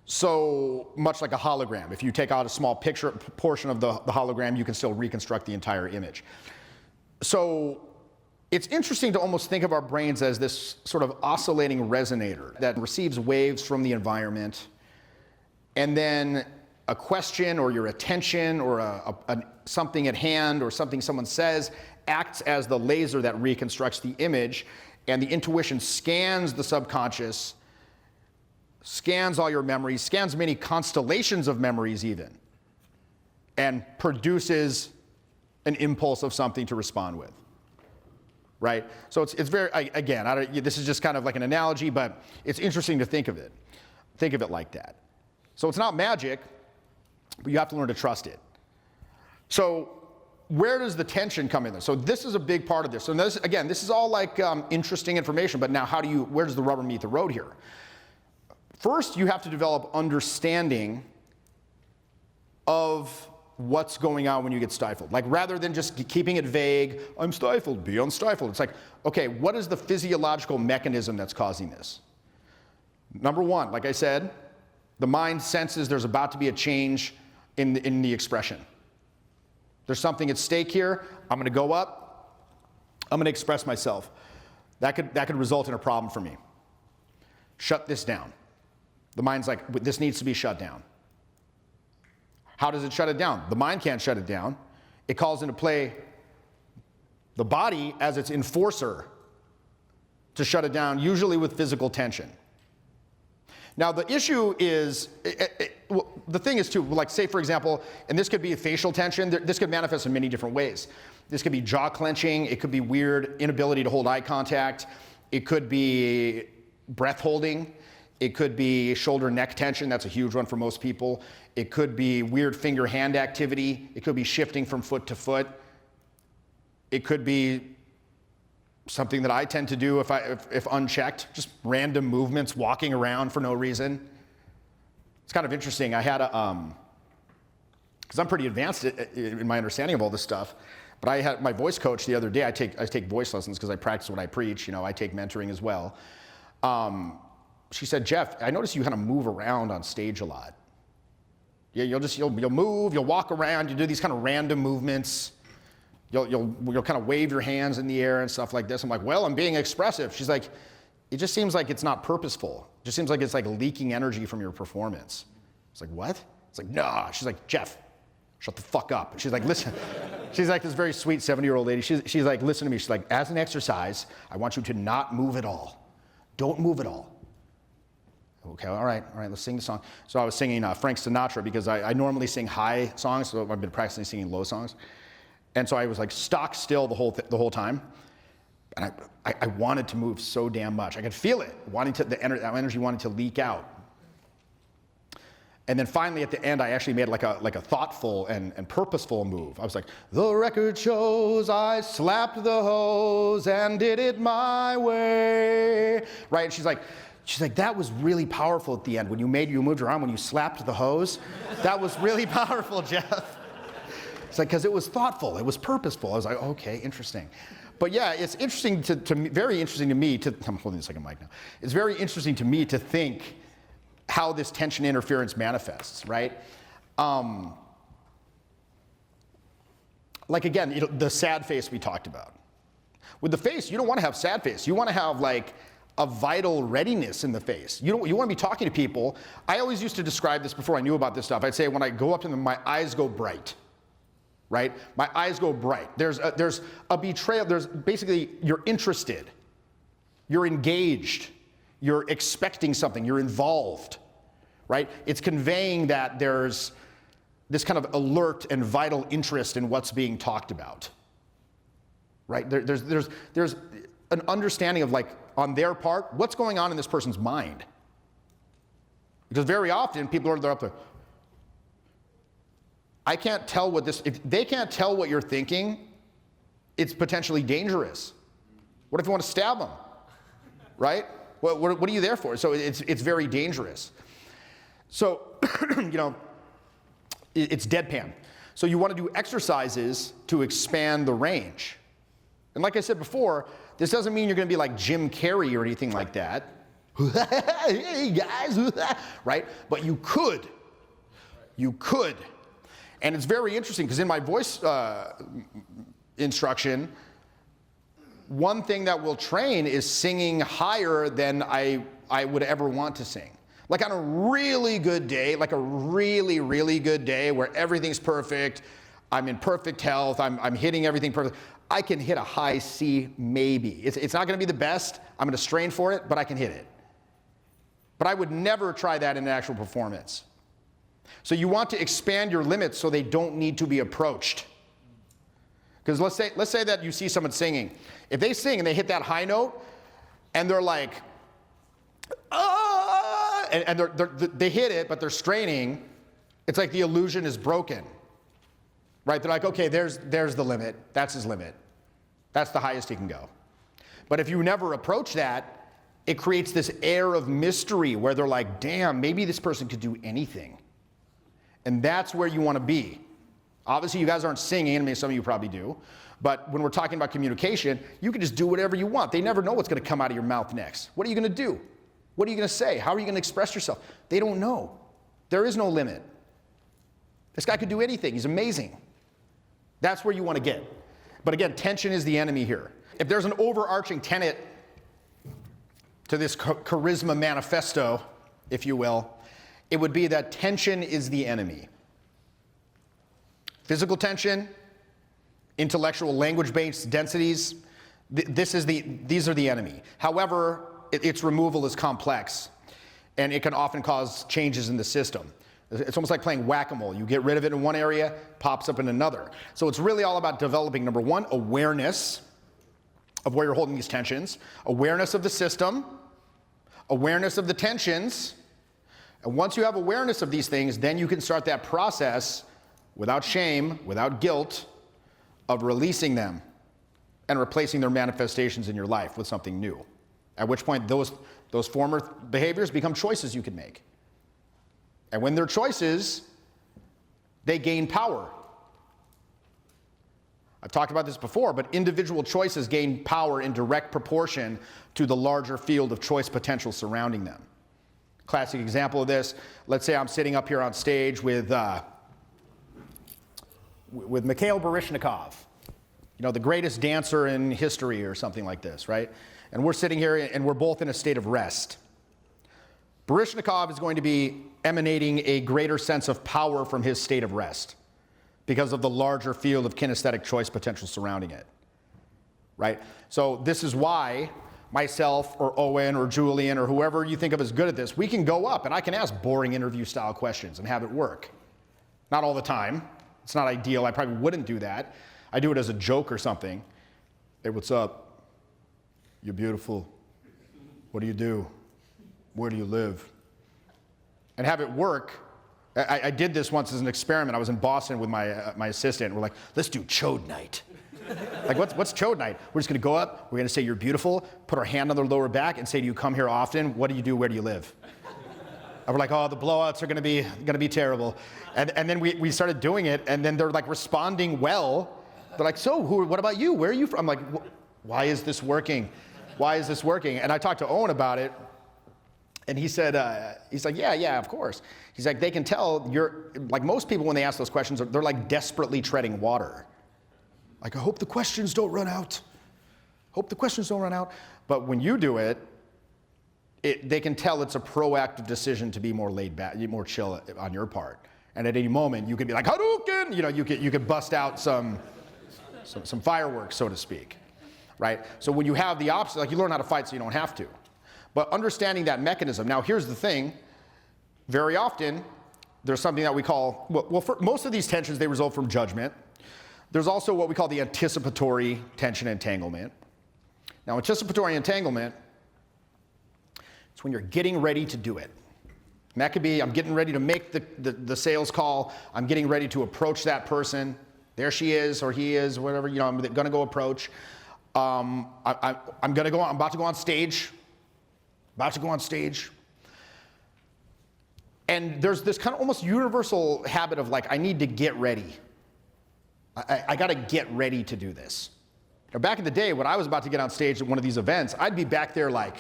Speaker 1: So much like a hologram. If you take out a small portion of the hologram, you can still reconstruct the entire image. So it's interesting to almost think of our brains as this sort of oscillating resonator that receives waves from the environment, and then a question or your attention or something at hand or something someone says acts as the laser that reconstructs the image, and the intuition scans the subconscious, scans all your memories, scans many constellations of memories even, and produces an impulse of something to respond with. Right? So it's very, again, this is just kind of like an analogy, but it's interesting to think of it. Think of it like that. So it's not magic, but you have to learn to trust it. So where does the tension come in there? So this is a big part of this. So this is all like interesting information, but now where does the rubber meet the road here? First, you have to develop understanding of what's going on when you get stifled. Like, rather than just keeping it vague, I'm stifled, be unstifled. It's like, okay, what is the physiological mechanism that's causing this? Number one, like I said, the mind senses there's about to be a change in the expression. There's something at stake here. I'm going to go up. I'm going to express myself. That could result in a problem for me. Shut this down. The mind's like, this needs to be shut down. How does it shut it down? The mind can't shut it down. It calls into play the body as its enforcer to shut it down, usually with physical tension. Now, the issue is, the thing is too, like, say for example, and this could be a facial tension, this could manifest in many different ways. This could be jaw clenching, it could be weird inability to hold eye contact, it could be breath holding, it could be shoulder neck tension, that's a huge one for most people. It could be weird finger hand activity, it could be shifting from foot to foot. It could be something that I tend to do if unchecked, just random movements, walking around for no reason. It's kind of interesting. I had because I'm pretty advanced in my understanding of all this stuff, but I had my voice coach the other day. I take voice lessons because I practice what I preach. I take mentoring as well. She said, Jeff, I noticed you kind of move around on stage a lot. Yeah, you'll move, you'll walk around, you do these kind of random movements. You'll kind of wave your hands in the air and stuff like this. I'm like, well, I'm being expressive. She's like, it just seems like it's not purposeful. It just seems like it's like leaking energy from your performance. It's like, what? It's like, nah. She's like, Jeff, shut the fuck up. She's like, listen. She's like this very sweet 70-year-old lady. She's like, listen to me. She's like, as an exercise, I want you to not move at all. Don't move at all. Okay, all right, let's sing the song. So I was singing Frank Sinatra because I normally sing high songs, so I've been practicing singing low songs. And so I was like stock still the whole time. And I wanted to move so damn much. I could feel it, that energy wanted to leak out. And then finally at the end, I actually made like a thoughtful and purposeful move. I was like, the record shows I slapped the hose and did it my way. Right? And she's like, that was really powerful at the end. When you moved around, when you slapped the hose, that was really powerful, Jeff. It's like, because it was thoughtful, it was purposeful. I was like, okay, interesting. But yeah, it's interesting very interesting to me I'm holding the second mic now. It's very interesting to me to think how this tension interference manifests, right? Like again, the sad face we talked about. With the face, you don't want to have sad face. You want to have like a vital readiness in the face. You want to be talking to people. I always used to describe this before I knew about this stuff. I'd say when I go up to them, my eyes go bright. Right? My eyes go bright. There's a betrayal. There's basically, you're interested. You're engaged. You're expecting something. You're involved. Right? It's conveying that there's this kind of alert and vital interest in what's being talked about. Right? There's an understanding of, like, on their part, what's going on in this person's mind. Because very often people they're up there, I can't tell if they can't tell what you're thinking, it's potentially dangerous. What if you want to stab them? Right? What are you there for? So it's very dangerous. So, it's deadpan. So you want to do exercises to expand the range. And like I said before, this doesn't mean you're going to be like Jim Carrey or anything like that. Hey guys, right? But you could. You could. And it's very interesting because in my voice instruction, one thing that we'll train is singing higher than I would ever want to sing. Like on a really good day, like a really, really good day where everything's perfect, I'm in perfect health, I'm hitting everything perfect, I can hit a high C maybe. It's not going to be the best, I'm going to strain for it, but I can hit it. But I would never try that in an actual performance. So you want to expand your limits so they don't need to be approached. Because let's say that you see someone singing. If they sing and they hit that high note, and they're like, ah, and they hit it, but they're straining, it's like the illusion is broken. Right? They're like, okay, there's the limit. That's his limit. That's the highest he can go. But if you never approach that, It creates this air of mystery where they're like, damn, maybe this person could do anything. And that's where you want to be. Obviously, you guys aren't singing, and maybe some of you probably do. But when we're talking about communication, you can just do whatever you want. They never know what's going to come out of your mouth next. What are you going to do? What are you going to say? How are you going to express yourself? They don't know. There is no limit. This guy could do anything. He's amazing. That's where you want to get. But again, tension is the enemy here. If there's an overarching tenet to this Charisma Manifesto, if you will, it would be that tension is the enemy. Physical tension, intellectual language-based densities, these are the enemy. However, its removal is complex, and it can often cause changes in the system. It's almost like playing whack-a-mole. You get rid of it in one area, pops up in another. So it's really all about developing, number one, awareness of where you're holding these tensions, awareness of the system, awareness of the tensions. And once you have awareness of these things, then you can start that process without shame, without guilt, of releasing them and replacing their manifestations in your life with something new. At which point those former behaviors become choices you can make. And when they're choices, they gain power. I've talked about this before, but individual choices gain power in direct proportion to the larger field of choice potential surrounding them. Classic example of this, let's say I'm sitting up here on stage with Mikhail Baryshnikov, the greatest dancer in history or something like this, right? And we're sitting here and we're both in a state of rest. Baryshnikov is going to be emanating a greater sense of power from his state of rest because of the larger field of kinesthetic choice potential surrounding it, right? So this is why myself or Owen or Julian or whoever you think of as good at this, we can go up and I can ask boring interview style questions and have it work. Not all the time. It's not ideal. I probably wouldn't do that. I do it as a joke or something. Hey, what's up? You're beautiful. What do you do? Where do you live? And have it work. I did this once as an experiment. I was in Boston with my assistant. We're like, let's do chode night. Like, what's chode night? We're just going to go up. We're going to say you're beautiful, put our hand on their lower back, and say, do you come here often? What do you do? Where do you live? And we're like, oh, the blowouts are going to be terrible. And then we started doing it, and then they're like responding well. They're like, so what about you? Where are you from? I'm like, why is this working? Why is this working? And I talked to Owen about it. And he said, he's like, yeah, of course. He's like, they can tell like most people when they ask those questions, they're like desperately treading water. Like, I hope the questions don't run out. Hope the questions don't run out. But when you do it, they can tell it's a proactive decision to be more laid back, more chill on your part. And at any moment, you could be like, Hadouken! You could bust out some fireworks, so to speak, right? So when you have the opposite, like you learn how to fight so you don't have to. But understanding that mechanism. Now, here's the thing. Very often, there's something that we call, for most of these tensions, they result from judgment. There's also what we call the anticipatory tension entanglement. Now, anticipatory entanglement, it's when you're getting ready to do it. And that could be, I'm getting ready to make the sales call. I'm getting ready to approach that person. There she is, or he is, whatever, I'm going to go approach. I'm about to go on stage. And there's this kind of almost universal habit of like, I need to get ready. I got to get ready to do this. Now, back in the day, when I was about to get on stage at one of these events, I'd be back there like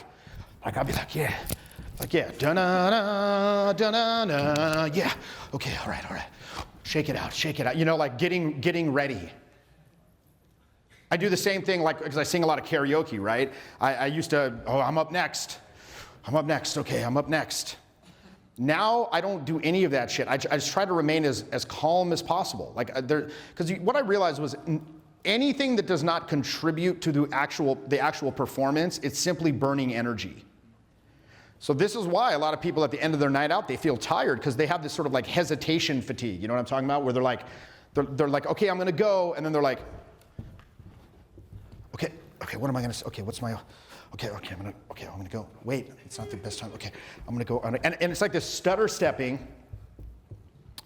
Speaker 1: I'd be like, yeah, da-na-na, da-na-na, yeah, okay, all right, shake it out, like getting ready. I do the same thing, like, because I sing a lot of karaoke, right? I used to, I'm up next, okay, I'm up next. Now I don't do any of that shit. I just try to remain as calm as possible. Because what I realized was anything that does not contribute to the actual performance, it's simply burning energy. So this is why a lot of people at the end of their night out, they feel tired because they have this sort of like hesitation fatigue. You know what I'm talking about? Where they're like, okay, I'm going to go, and then they're like, okay, what am I going to say? Okay, what's my, okay, I'm going to go. Wait, it's not the best time. Okay, I'm going to go. And it's like this stutter stepping,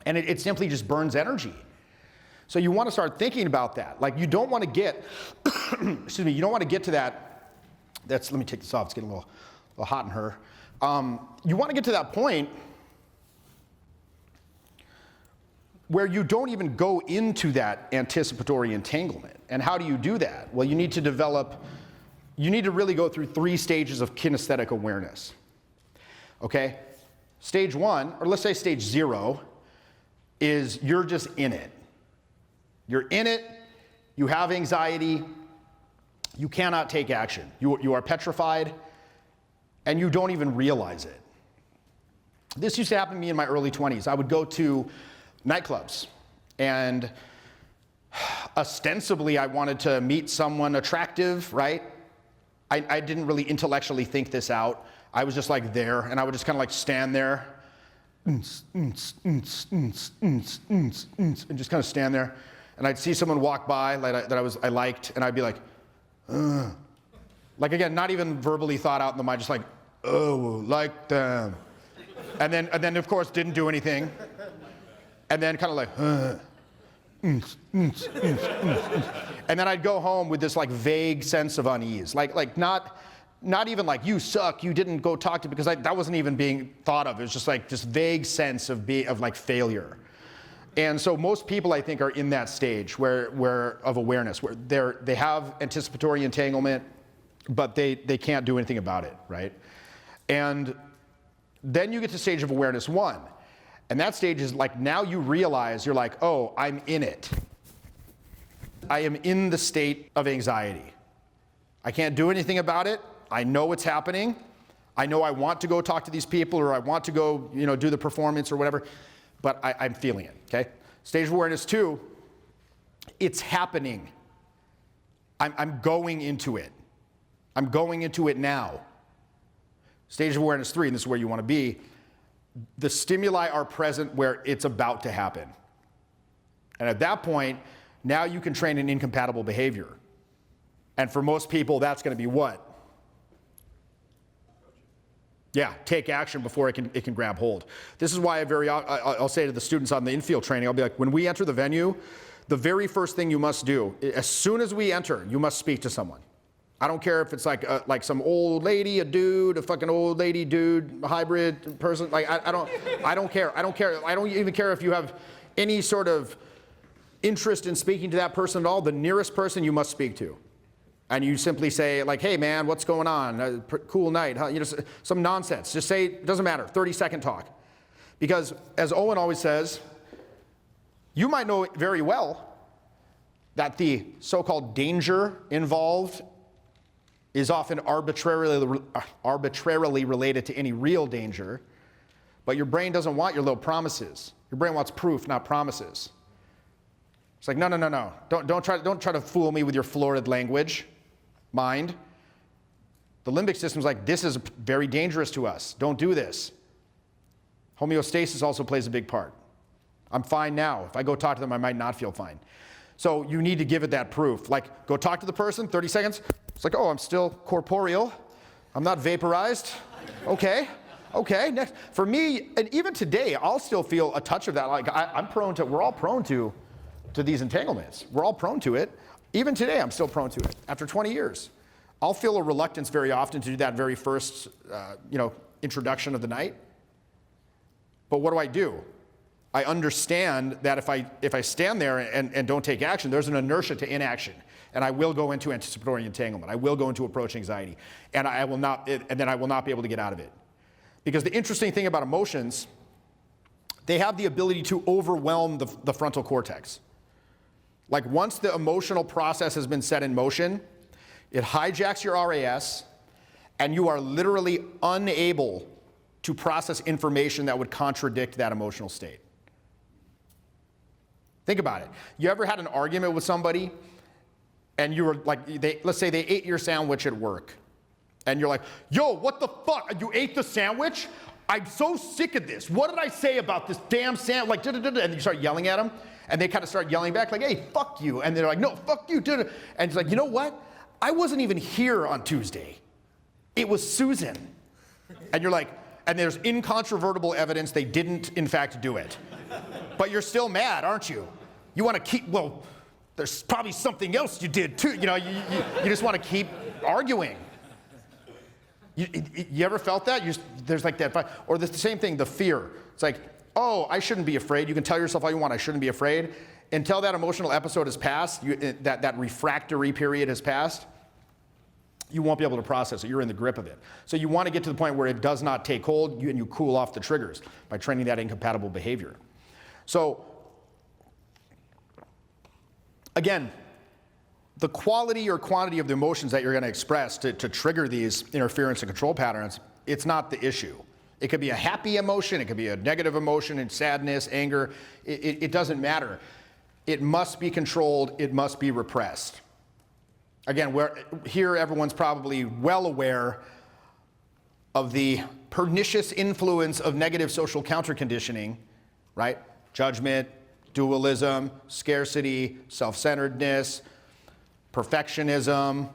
Speaker 1: and it simply just burns energy. So you want to start thinking about that. Like you don't want to get, you don't want to get to that. Let me take this off. It's getting a little hot in her. You want to get to that point where you don't even go into that anticipatory entanglement. And how do you do that? Well, you need to really go through 3 stages of kinesthetic awareness. Okay? Stage 1, or let's say stage 0, is you're just in it. You're in it, you have anxiety, you cannot take action. You are petrified, and you don't even realize it. This used to happen to me in my early 20s. I would go to nightclubs, and ostensibly I wanted to meet someone attractive, right? I didn't really intellectually think this out. I was just like there, and I would just kind of like stand there, and just kind of stand there, and I'd see someone walk by that I liked, and I'd be like, ugh. Like again, not even verbally thought out in the mind, just like, oh, like them. And then of course didn't do anything. And then kind of like, and then I'd go home with this like vague sense of unease, like not even like you suck, you didn't go talk to, because that wasn't even being thought of. It was just like this vague sense of like failure. And so most people, I think, are in that stage where of awareness, where they have anticipatory entanglement, but they can't do anything about it, right? And then you get to stage of awareness 1. And that stage is like, now you realize, you're like, oh, I'm in it. I am in the state of anxiety. I can't do anything about it. I know what's happening. I know I want to go talk to these people, or I want to go, do the performance or whatever, but I'm feeling it, okay? Stage of awareness 2, it's happening. I'm going into it. I'm going into it now. Stage of awareness 3, and this is where you want to be, the stimuli are present where it's about to happen. And at that point, now you can train an incompatible behavior. And for most people, that's going to be what? Yeah, take action before it can grab hold. This is why I'll say to the students on the infield training, I'll be like, when we enter the venue, the very first thing you must do, as soon as we enter, you must speak to someone. I don't care if it's like some old lady, a dude, a fucking old lady, dude, a hybrid person. Like I don't care. I don't even care if you have any sort of interest in speaking to that person at all. The nearest person you must speak to, and you simply say like, "Hey man, what's going on? Cool night, huh?" Some nonsense. Just say, it doesn't matter. 30-second talk, because as Owen always says, you might know very well that the so-called danger involved is often arbitrarily related to any real danger, but your brain doesn't want your little promises. Your brain wants proof, not promises. It's like, no. Don't try to fool me with your florid language, mind. The limbic system's like, this is very dangerous to us. Don't do this. Homeostasis also plays a big part. I'm fine now. If I go talk to them, I might not feel fine. So you need to give it that proof. Like, go talk to the person, 30 seconds. It's like, oh, I'm still corporeal. I'm not vaporized. Okay. Next. For me, and even today, I'll still feel a touch of that. Like we're all prone to these entanglements. We're all prone to it. Even today, I'm still prone to it. After 20 years, I'll feel a reluctance very often to do that very first, introduction of the night. But what do? I understand that if I stand there and don't take action, there's an inertia to inaction, and I will go into anticipatory entanglement. I will go into approach anxiety, and then I will not be able to get out of it. Because the interesting thing about emotions, they have the ability to overwhelm the frontal cortex. Like once the emotional process has been set in motion, it hijacks your RAS, and you are literally unable to process information that would contradict that emotional state. Think about it. You ever had an argument with somebody and you were like, let's say they ate your sandwich at work, and you're like, yo, what the fuck? You ate the sandwich? I'm so sick of this. What did I say about this damn sandwich? Like, and you start yelling at them, and they kind of start yelling back like, hey, fuck you. And they're like, no, fuck you. And it's like, you know what? I wasn't even here on Tuesday. It was Susan. And you're like, and there's incontrovertible evidence they didn't in fact do it. But you're still mad, aren't you? You want to keep, well, there's probably something else you did too. You just want to keep arguing. You ever felt that? There's like that, or the same thing, the fear. It's like, oh, I shouldn't be afraid. You can tell yourself all you want, I shouldn't be afraid. Until that emotional episode has passed, that refractory period has passed, you won't be able to process it. You're in the grip of it. So you want to get to the point where it does not take hold, and you cool off the triggers by training that incompatible behavior. So, again, the quality or quantity of the emotions that you're going to express to trigger these interference and control patterns, it's not the issue. It could be a happy emotion, it could be a negative emotion, and sadness, anger. It doesn't matter. It must be controlled, it must be repressed. Again, here everyone's probably well aware of the pernicious influence of negative social counterconditioning, right? Judgment, dualism, scarcity, self-centeredness, perfectionism,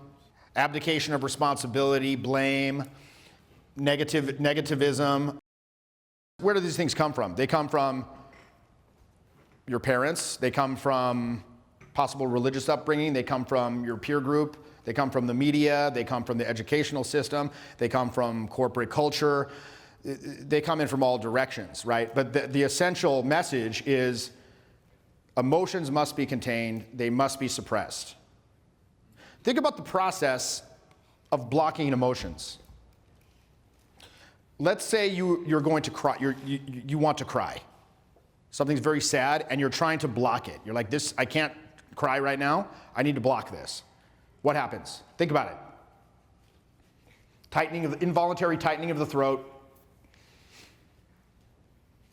Speaker 1: abdication of responsibility, blame, negativism. Where do these things come from? They come from your parents, they come from possible religious upbringing, they come from your peer group, they come from the media, they come from the educational system, they come from corporate culture, they come in from all directions, right? But the essential message is emotions must be contained, they must be suppressed. Think about the process of blocking emotions. Let's say you're going to cry, you want to cry. Something's very sad and you're trying to block it. You're like, I can't cry right now, I need to block this. What happens? Think about it. Involuntary tightening of the throat.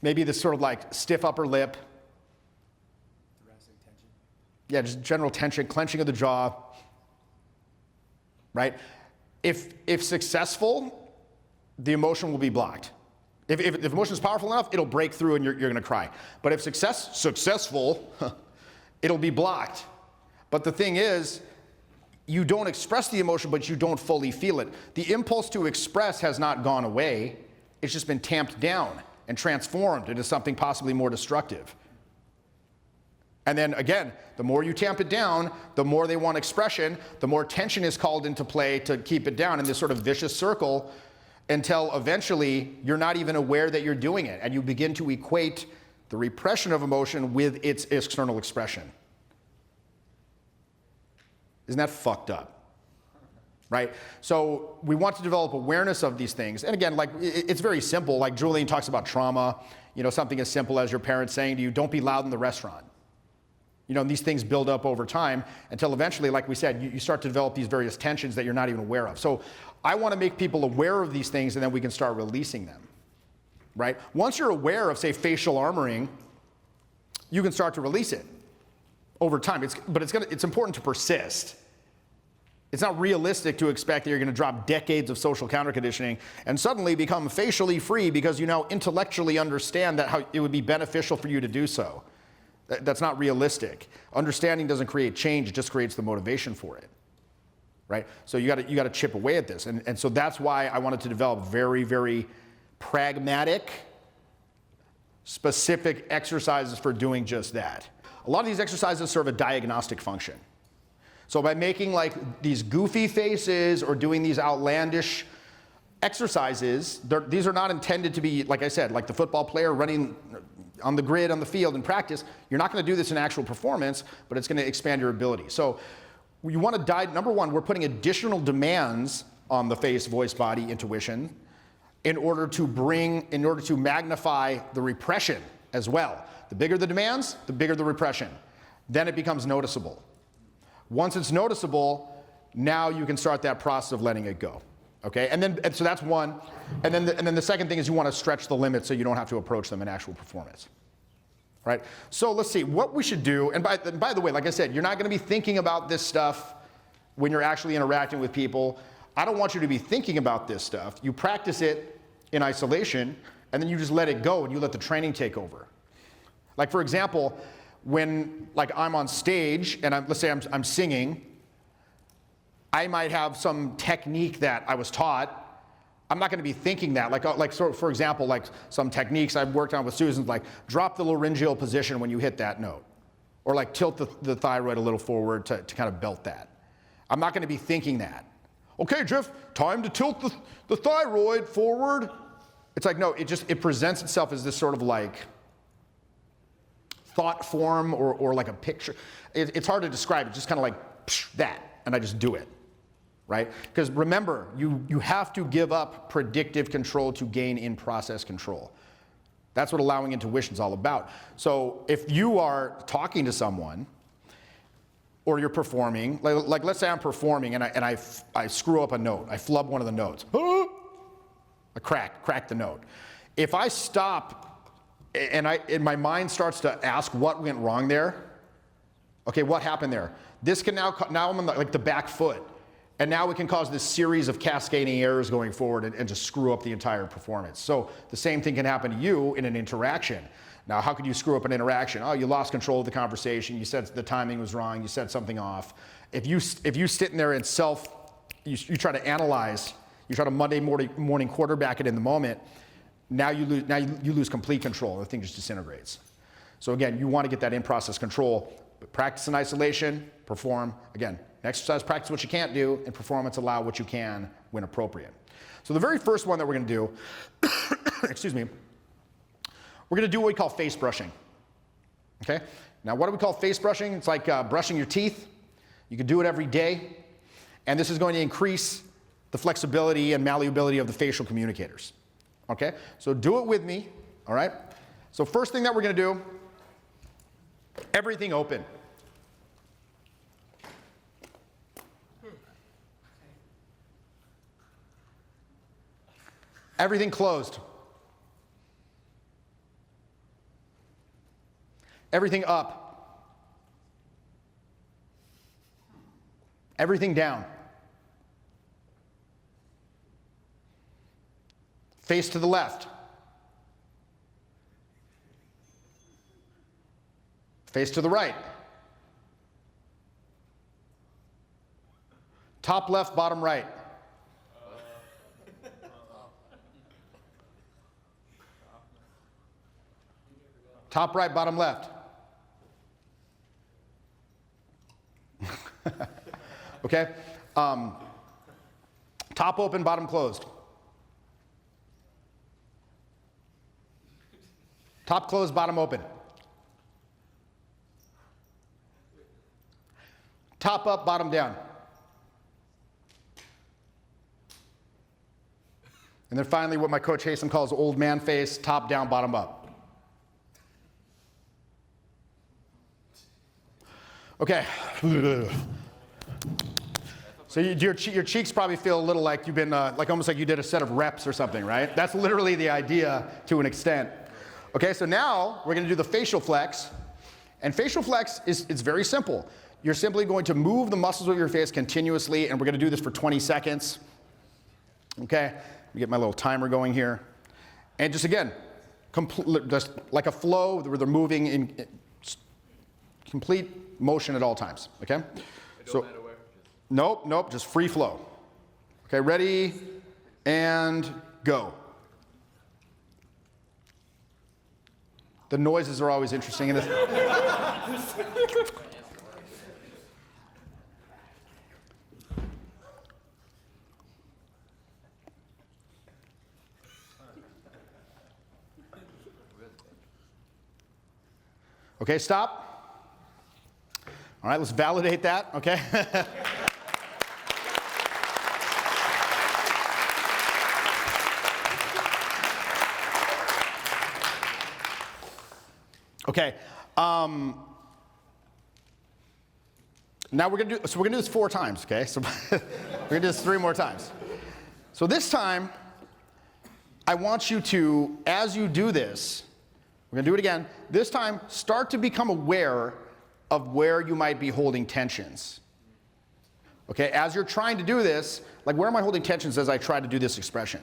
Speaker 1: Maybe this sort of like stiff upper lip.
Speaker 3: Thoracic tension.
Speaker 1: Yeah, just general tension, clenching of the jaw. Right? If successful, the emotion will be blocked. If emotion is powerful enough, it'll break through and you're going to cry. But if successful, it'll be blocked. But the thing is, you don't express the emotion, but you don't fully feel it. The impulse to express has not gone away. It's just been tamped down and transformed into something possibly more destructive. And then again, the more you tamp it down, the more they want expression, the more tension is called into play to keep it down in this sort of vicious circle until eventually you're not even aware that you're doing it, and you begin to equate the repression of emotion with its external expression. Isn't that fucked up? Right? So we want to develop awareness of these things. And again, like it's very simple. Like Julian talks about trauma, something as simple as your parents saying to you, don't be loud in the restaurant. And these things build up over time until eventually, like we said, you start to develop these various tensions that you're not even aware of. So I want to make people aware of these things and then we can start releasing them, right? Once you're aware of, say, facial armoring, you can start to release it over time. But it's important to persist. It's not realistic to expect that you're going to drop decades of social counterconditioning and suddenly become facially free because you now intellectually understand that how it would be beneficial for you to do so. That's not realistic. Understanding doesn't create change, it just creates the motivation for it, right? So you got to chip away at this. And so that's why I wanted to develop very, very pragmatic, specific exercises for doing just that. A lot of these exercises serve a diagnostic function. So by making like these goofy faces or doing these outlandish exercises, these are not intended to be, like I said, like the football player running on the grid, on the field in practice. You're not going to do this in actual performance, but it's going to expand your ability. So you want to number one, we're putting additional demands on the face, voice, body, intuition in order to magnify the repression as well. The bigger the demands, the bigger the repression. Then it becomes noticeable. Once it's noticeable, now you can start that process of letting it go. Okay, and so that's one. And then the second thing is you want to stretch the limits so you don't have to approach them in actual performance. Right? So let's see what we should do. And by the way, like I said, you're not going to be thinking about this stuff when you're actually interacting with people. I don't want you to be thinking about this stuff. You practice it in isolation, and then you just let it go and you let the training take over. Like for example, when like I'm on stage and let's say I'm singing, I might have some technique that I was taught. I'm not going to be thinking that. So for example, like some techniques I've worked on with Susan, like drop the laryngeal position when you hit that note. Or like tilt the thyroid a little forward to kind of belt that. I'm not going to be thinking that. Okay, Jeff, time to tilt the thyroid forward. It's like, no, it presents itself as this sort of like thought form or like a picture. It's hard to describe. It's just kind of like psh, that, and I just do it, right? Because remember, you have to give up predictive control to gain in-process control. That's what allowing intuition is all about. So if you are talking to someone, or you're performing, like let's say I'm performing and I screw up a note, I flub one of the notes, I crack the note. If I stop and my mind starts to ask what went wrong there, okay, what happened there? This can now I'm on like the back foot, and now it can cause this series of cascading errors going forward and just screw up the entire performance. So the same thing can happen to you in an interaction. Now, how could you screw up an interaction? Oh, you lost control of the conversation. You said the timing was wrong. You said something off. If you sit in there and you try to analyze, you try to Monday morning quarterback it in the moment, now you lose complete control. The thing just disintegrates. So again, you want to get that in-process control. But practice in isolation, perform. Again, exercise, practice what you can't do, and performance, allow what you can when appropriate. So the very first one that we're going to do, excuse me, we're going to do what we call face brushing. Okay? Now, what do we call face brushing? It's like brushing your teeth. You can do it every day. And this is going to increase the flexibility and malleability of the facial communicators. Okay? So do it with me. All right? So first thing that we're going to do, everything open. Everything closed. Everything up. Everything down. Face to the left. Face to the right. Top left, bottom right. Top right, bottom left. Okay? Top open, bottom closed. Top closed, bottom open. Top up, bottom down. And then finally, what my coach Hasem calls old man face, top down, bottom up. Okay. So your cheeks probably feel a little like you've been, like almost like you did a set of reps or something, right? That's literally the idea to an extent. Okay, so now we're going to do the facial flex. And facial flex is very simple. You're simply going to move the muscles of your face continuously, and we're going to do this for 20 seconds. Okay, let me get my little timer going here. And just again, just like a flow where they're moving in complete motion at all times. Okay? So, nope, just free flow. Okay, ready, and go. The noises are always interesting in this. Okay, stop. All right, let's validate that, okay? Okay. Now we're gonna do this 4 times, okay? So we're gonna do this 3 more times. So this time, I want you to, as you do this, we're gonna do it again. This time, start to become aware of where you might be holding tensions. Okay, as you're trying to do this, like where am I holding tensions as I try to do this expression?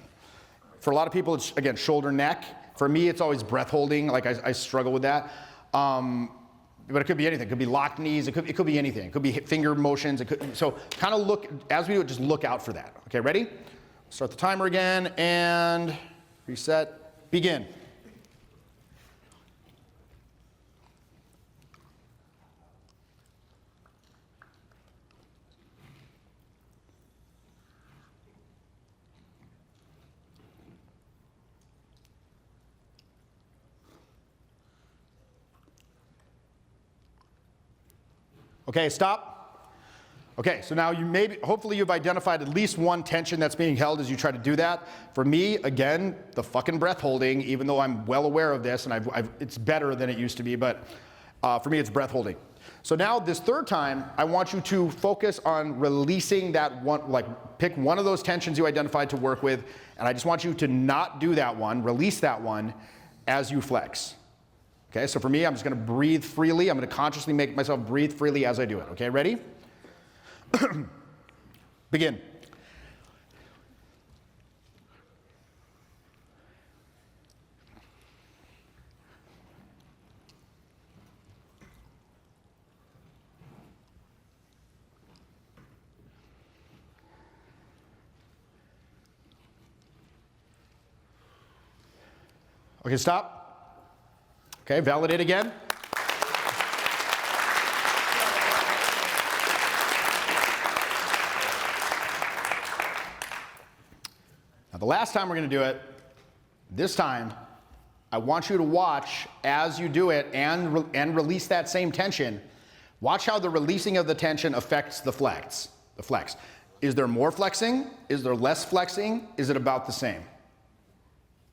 Speaker 1: For a lot of people, it's, again, shoulder, neck. For me, it's always breath holding, like I struggle with that. But it could be anything. It could be locked knees, it could be anything. It could be finger motions, so kind of look, as we do it, just look out for that. Okay, ready? Start the timer again, and reset, begin. Okay, stop. Okay, so now hopefully you've identified at least one tension that's being held as you try to do that. For me, again, the fucking breath holding, even though I'm well aware of this, and it's better than it used to be, but for me it's breath holding. So now this third time, I want you to focus on releasing that one, like pick one of those tensions you identified to work with, and I just want you to not do that one, release that one as you flex. Okay, so for me, I'm just gonna breathe freely. I'm gonna consciously make myself breathe freely as I do it. Okay, ready? Begin. Okay, stop. Okay, validate again. Now, the last time we're going to do it, this time, I want you to watch as you do it and release that same tension. Watch how the releasing of the tension affects the flex. Is there more flexing? Is there less flexing? Is it about the same?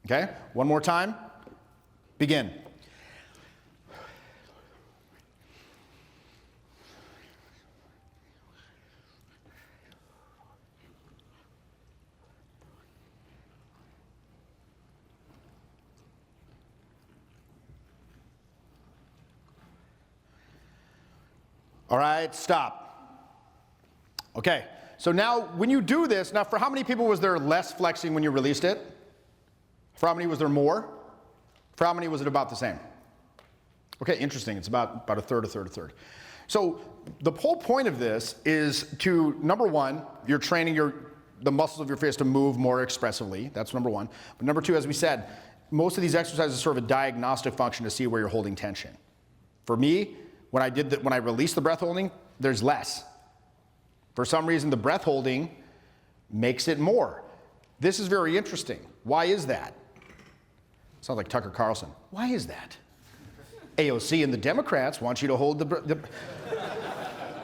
Speaker 1: Okay, one more time. Begin. All right, stop. Okay, so now when you do this, now for how many people was there less flexing when you released it? For how many was there more? For how many was it about the same? Okay, interesting. It's about a third, a third, a third. So the whole point of this is to, number one, you're training the muscles of your face to move more expressively. That's number one. But number two, as we said, most of these exercises are sort of a diagnostic function to see where you're holding tension. For me, when I release the breath holding, there's less. For some reason, the breath holding makes it more. This is very interesting. Why is that? Sounds like Tucker Carlson. Why is that? AOC and the Democrats want you to hold the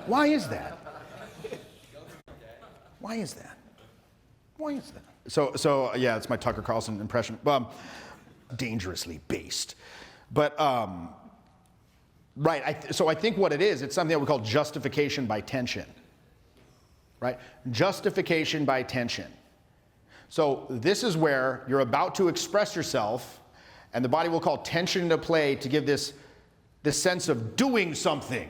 Speaker 1: Why is that? Why is that? Why is that? So yeah, it's my Tucker Carlson impression. Dangerously based. But right, so I think what it is, it's something that we call justification by tension. Right? Justification by tension. So this is where you're about to express yourself, and the body will call tension into play to give this sense of doing something.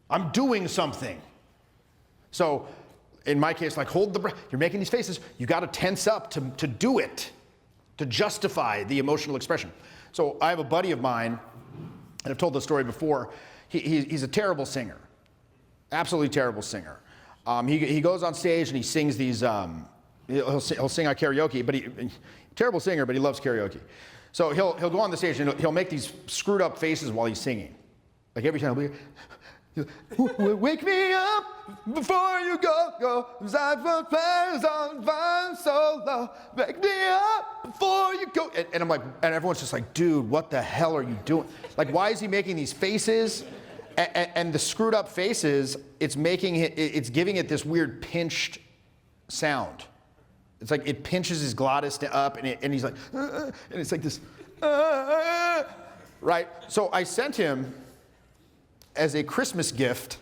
Speaker 1: I'm doing something. So in my case, like hold the breath. You're making these faces. You got to tense up to do it, to justify the emotional expression. So I have a buddy of mine, and I've told the story before. He's a terrible singer, absolutely terrible singer. He goes on stage and he sings these. He'll sing on karaoke, but terrible singer, but he loves karaoke. So he'll go on the stage and he'll make these screwed up faces while he's singing. Like every time he'll be, wake me up before you go, 'cause I've got plans on fire so low. Wake me up before you go. And I'm like, and everyone's just like, dude, what the hell are you doing? Like, why is he making these faces? And the screwed up faces, it's giving it this weird pinched sound. It's like it pinches his glottis up, and he's like, and it's like this, right? So I sent him, as a Christmas gift,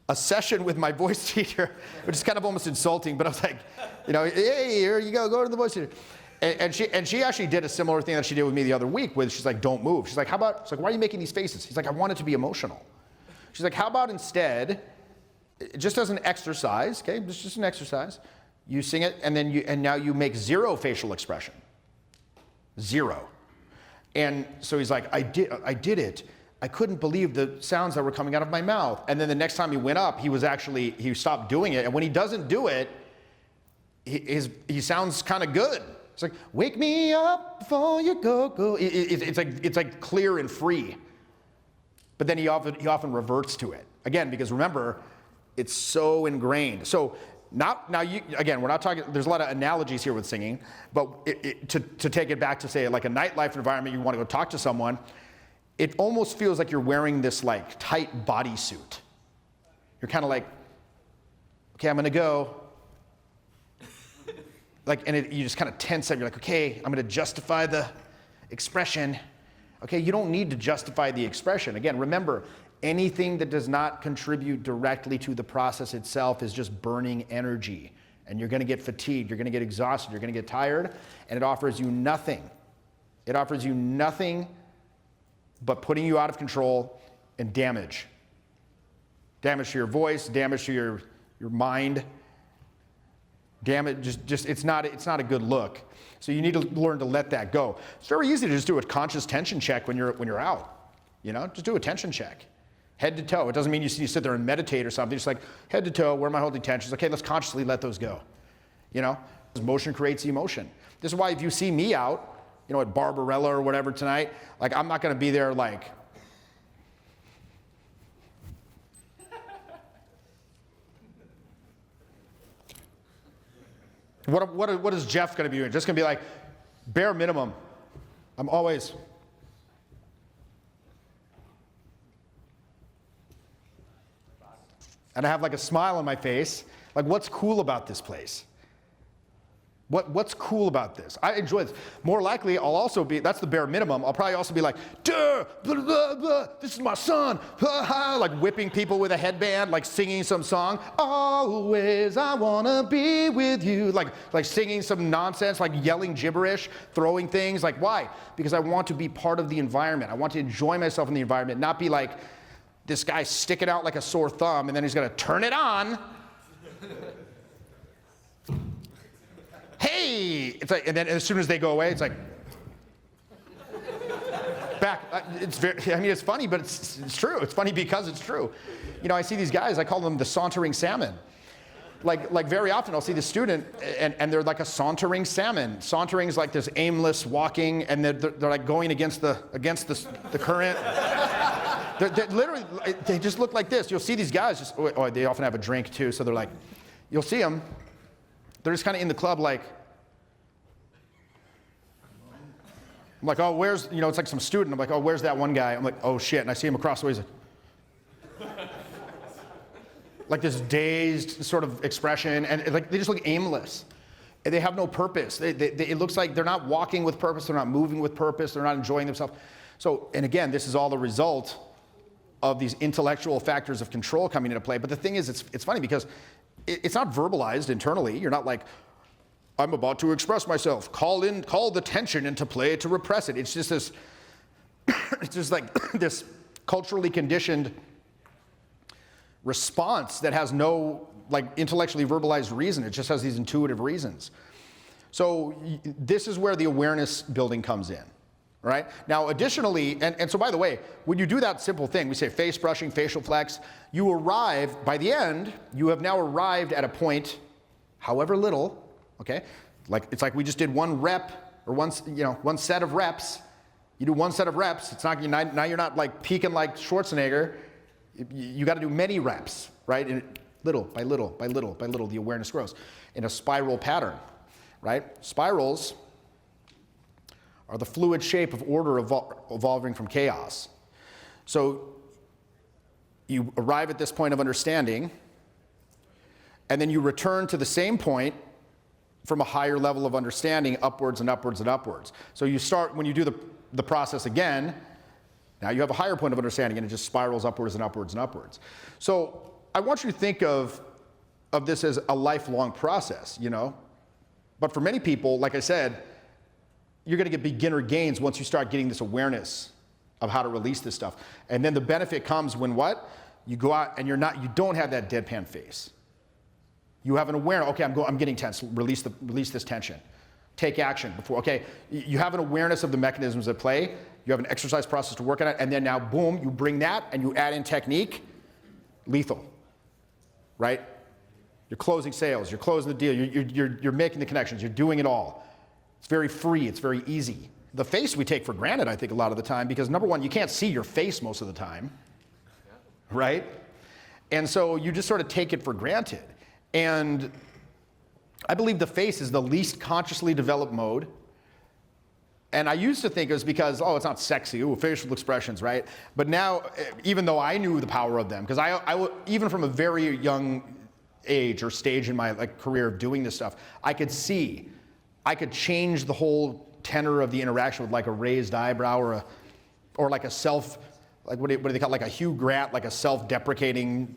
Speaker 1: a session with my voice teacher, which is kind of almost insulting, but I was like, hey, here you go to the voice teacher. And she actually did a similar thing that she did with me the other week, she's like, don't move. She's like, she's like, why are you making these faces? He's like, I want it to be emotional. She's like, how about instead, just as an exercise, okay, it's just an exercise, you sing it, and now you make zero facial expression. Zero. And so he's like, I did it. I couldn't believe the sounds that were coming out of my mouth. And then the next time he went up, he stopped doing it. And when he doesn't do it, he sounds kind of good. It's like, wake me up before you go. It's like clear and free. But then he often reverts to it. Again, because remember, it's so ingrained. So again, we're not talking, there's a lot of analogies here with singing, but to take it back to say like a nightlife environment, you want to go talk to someone, it almost feels like you're wearing this like tight bodysuit. You're kind of like, okay, I'm gonna go. Like, and you just kind of tense up. You're like, okay, I'm gonna justify the expression. Okay, you don't need to justify the expression. Again, remember, anything that does not contribute directly to the process itself is just burning energy. And you're gonna get fatigued, you're gonna get exhausted, you're gonna get tired, and it offers you nothing. It offers you nothing but putting you out of control and damage. Damage to your voice, damage to your mind. Damage, it's not a good look. So you need to learn to let that go. It's very easy to just do a conscious tension check when you're out. You know, just do a tension check. Head to toe. It doesn't mean you sit there and meditate or something. Just like head to toe, where am I holding tensions? Okay, let's consciously let those go. You know, motion creates emotion. This is why if you see me out, you know, at Barbarella or whatever tonight, like I'm not gonna be there like, what is Jeff gonna be doing? Just gonna be like, bare minimum, I'm always, and I have like a smile on my face. Like, what's cool about this place? What's cool about this? I enjoy this. More likely, I'll also be, that's the bare minimum, I'll probably also be like, duh, blah, blah, blah, this is my son, ha, ha, like whipping people with a headband, like singing some song, always I wanna be with you, like singing some nonsense, like yelling gibberish, throwing things, like why? Because I want to be part of the environment. I want to enjoy myself in the environment, not be like, this guy sticking out like a sore thumb, and then he's gonna turn it on. Hey, it's like, and then as soon as they go away, it's like, back. It's very, I mean, it's funny, but it's true. It's funny because it's true. You know, I see these guys, I call them the sauntering salmon. Like very often I'll see the student and they're like a sauntering salmon. Sauntering is like this aimless walking, and they're like going against the current. They're literally, they just look like this. You'll see these guys just, they often have a drink too, so they're like, you'll see them, they're just kind of in the club like, I'm like, oh, where's, you know, it's like some student. I'm like, oh, where's that one guy? I'm like, oh shit, and I see him across the way, he's like this dazed sort of expression, and like they just look aimless. And they have no purpose. It looks like they're not walking with purpose, they're not moving with purpose, they're not enjoying themselves. So, and again, this is all the result of these intellectual factors of control coming into play. But the thing is, it's funny because it's not verbalized internally. You're not like, I'm about to express myself. Call the tension into play to repress it. It's just this, it's just like this culturally conditioned response that has no like intellectually verbalized reason. It just has these intuitive reasons. So this is where the awareness building comes in. Right? Now, additionally, and so by the way, when you do that simple thing, we say face brushing, facial flex, you arrive, by the end, you have now arrived at a point, however little, okay? Like, it's like we just did one rep, or one set of reps. You do one set of reps, it's not, now you're not like peaking like Schwarzenegger. You gotta do many reps, right? And little by little by little by little, the awareness grows in a spiral pattern, right? Spirals are the fluid shape of order evolving from chaos. So you arrive at this point of understanding, and then you return to the same point from a higher level of understanding, upwards and upwards and upwards. So you start, when you do the process again, now you have a higher point of understanding, and it just spirals upwards and upwards and upwards. So I want you to think of this as a lifelong process, you know? But for many people, like I said, you're gonna get beginner gains once you start getting this awareness of how to release this stuff. And then the benefit comes when what? You go out and you don't have that deadpan face. You have an awareness, okay, I'm getting tense, release this tension. Take action before, okay, you have an awareness of the mechanisms at play, you have an exercise process to work on it, and then now, boom, you bring that and you add in technique, lethal, right? You're closing sales, you're closing the deal, you're making the connections, you're doing it all. It's very free, it's very easy. The face we take for granted, I think, a lot of the time, because number one, you can't see your face most of the time, right? And so you just sort of take it for granted. And I believe the face is the least consciously developed mode And I used to think it was because, oh, it's not sexy, ooh, facial expressions, right? But now, even though I knew the power of them, because even from a very young age or stage in my career of doing this stuff, I could change the whole tenor of the interaction with like a raised eyebrow or like a what do they call it? Like a Hugh Grant, like a self-deprecating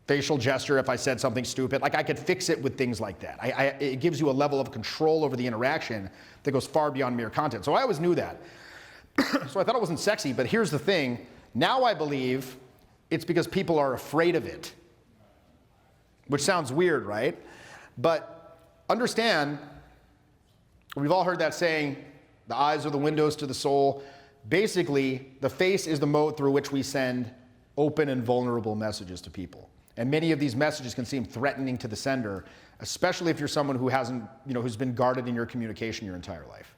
Speaker 1: facial gesture if I said something stupid. Like I could fix it with things like that. It gives you a level of control over the interaction that goes far beyond mere content. So I always knew that. So I thought it wasn't sexy, but here's the thing. Now I believe it's because people are afraid of it. Which sounds weird, right? But understand, we've all heard that saying, the eyes are the windows to the soul. Basically, the face is the mode through which we send open and vulnerable messages to people. And many of these messages can seem threatening to the sender, especially if you're someone who who's been guarded in your communication your entire life.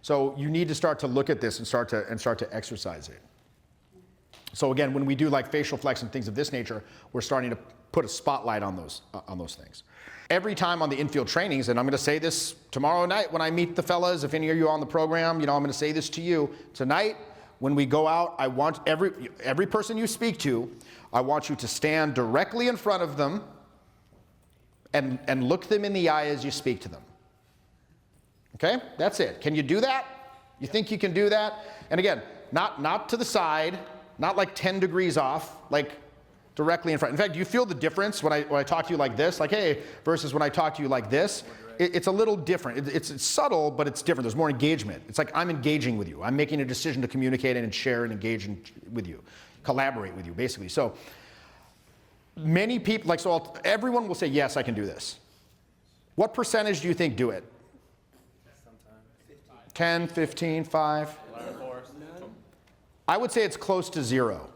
Speaker 1: So you need to start to look at this and start to exercise it. So again, when we do like facial flex and things of this nature, we're starting to put a spotlight on those things. Every time on the infield trainings, and I'm going to say this tomorrow night when I meet the fellas, if any of you are on the program, I'm going to say this to you. Tonight, when we go out, I want every person you speak to, I want you to stand directly in front of them and look them in the eye as you speak to them. Okay? That's it. Can you do that? You think you can do that? And again, not to the side, not like 10 degrees off, like directly in front. In fact, do you feel the difference when I talk to you like this, like hey, versus when I talk to you like this? It's a little different. It's subtle, but it's different. There's more engagement. It's like I'm engaging with you. I'm making a decision to communicate and share and engage with you, collaborate with you, basically. So many people, everyone will say, yes, I can do this. What percentage do you think do it? 10, 15, 5? I would say it's close to 0.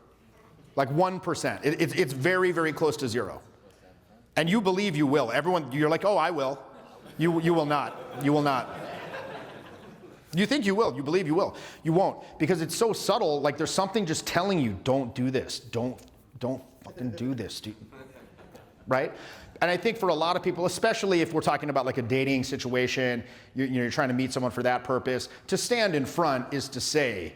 Speaker 1: Like 1%. It's very, very close to 0. And you believe you will. Everyone, you're like, oh, I will. You will not. You will not. You think you will. You believe you will. You won't. Because it's so subtle, like there's something just telling you, don't do this. Don't fucking do this. Right? And I think for a lot of people, especially if we're talking about like a dating situation, you're trying to meet someone for that purpose, to stand in front is to say,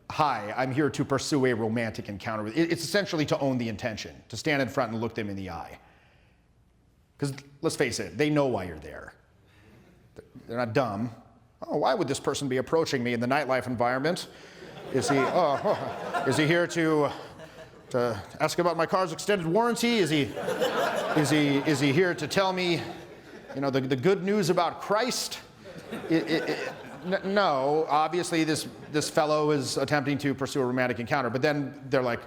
Speaker 1: hi, I'm here to pursue a romantic encounter. It's essentially to own the intention, to stand in front and look them in the eye. Because let's face it, they know why you're there. They're not dumb. Oh, why would this person be approaching me in the nightlife environment? Is he here to ask about my car's extended warranty? Is he here to tell me, the good news about Christ? No, obviously this fellow is attempting to pursue a romantic encounter, but then they're like,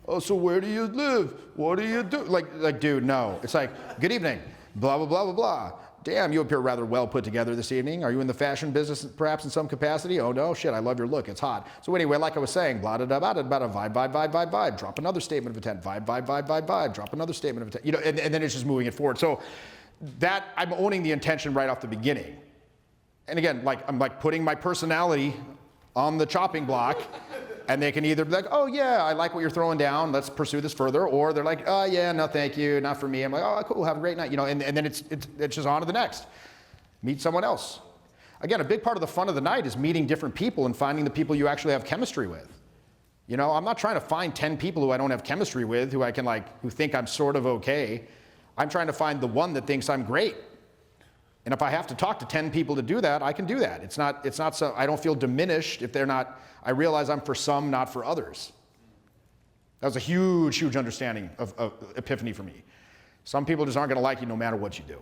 Speaker 1: oh, so where do you live? What do you do? Like, dude, no. It's like, good evening, blah, blah, blah, blah, blah. Damn, you appear rather well put together this evening. Are you in the fashion business perhaps in some capacity? Oh no, shit, I love your look, it's hot. So anyway, like I was saying, blah, blah, blah, blah, blah, vibe, vibe, vibe, vibe, vibe, drop another statement of intent, vibe, vibe, vibe, vibe, vibe, drop another statement of intent, and then it's just moving it forward. So that, I'm owning the intention right off the beginning. And again, I'm putting my personality on the chopping block, and they can either be like, oh yeah, I like what you're throwing down, let's pursue this further, or they're like, oh yeah, no thank you, not for me. I'm like, oh cool, have a great night, and then it's just on to the next. Meet someone else. Again, a big part of the fun of the night is meeting different people and finding the people you actually have chemistry with. I'm not trying to find 10 people who I don't have chemistry with, who I can who think I'm sort of okay. I'm trying to find the one that thinks I'm great. And if I have to talk to 10 people to do that, I can do that. It's not so, I don't feel diminished if they're not, I realize I'm for some, not for others. That was a huge, huge understanding of epiphany for me. Some people just aren't going to like you no matter what you do,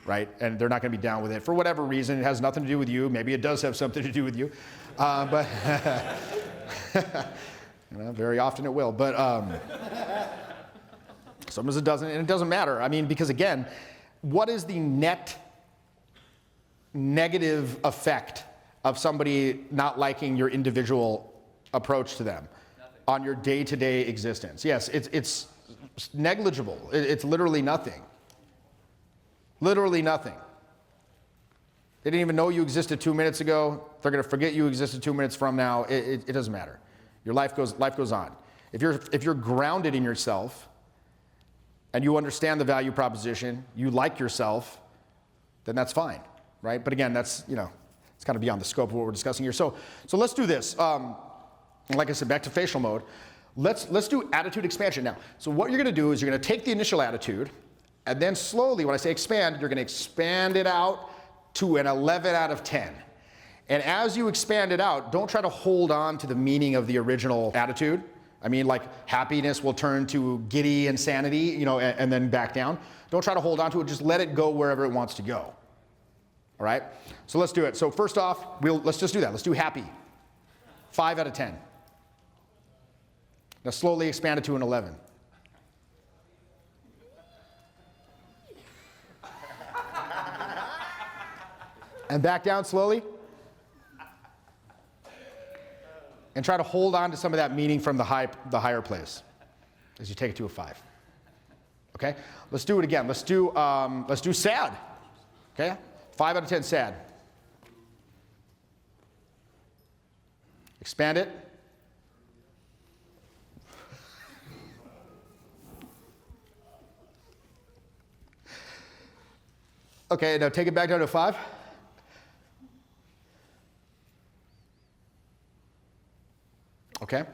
Speaker 1: right? And they're not going to be down with it for whatever reason. It has nothing to do with you. Maybe it does have something to do with you. But very often it will. But sometimes it doesn't, and it doesn't matter. I mean, because again, what is the net negative effect of somebody not liking your individual approach to them on your day-to-day existence? Yes, it's negligible. It's literally nothing. Literally nothing. They didn't even know you existed 2 minutes ago. They're going to forget you existed 2 minutes from now. It doesn't matter. Your life goes on. If you're grounded in yourself and you understand the value proposition, you like yourself, then that's fine. Right? But again, that's, it's kind of beyond the scope of what we're discussing here. So let's do this. Like I said, back to facial mode. Let's do attitude expansion now. So what you're going to do is you're going to take the initial attitude, and then slowly, when I say expand, you're going to expand it out to an 11 out of 10. And as you expand it out, don't try to hold on to the meaning of the original attitude. I mean, like happiness will turn to giddy insanity, and then back down. Don't try to hold on to it. Just let it go wherever it wants to go. All right? So let's do it. So first off, let's just do that. Let's do happy. 5 out of 10. Now slowly expand it to an 11. And back down slowly. And try to hold on to some of that meaning from the higher place as you take it to a 5. Okay? Let's do it again. Let's do sad. Okay? 5 out of 10 sad. Expand it. Okay, now take it back down to 5. Okay,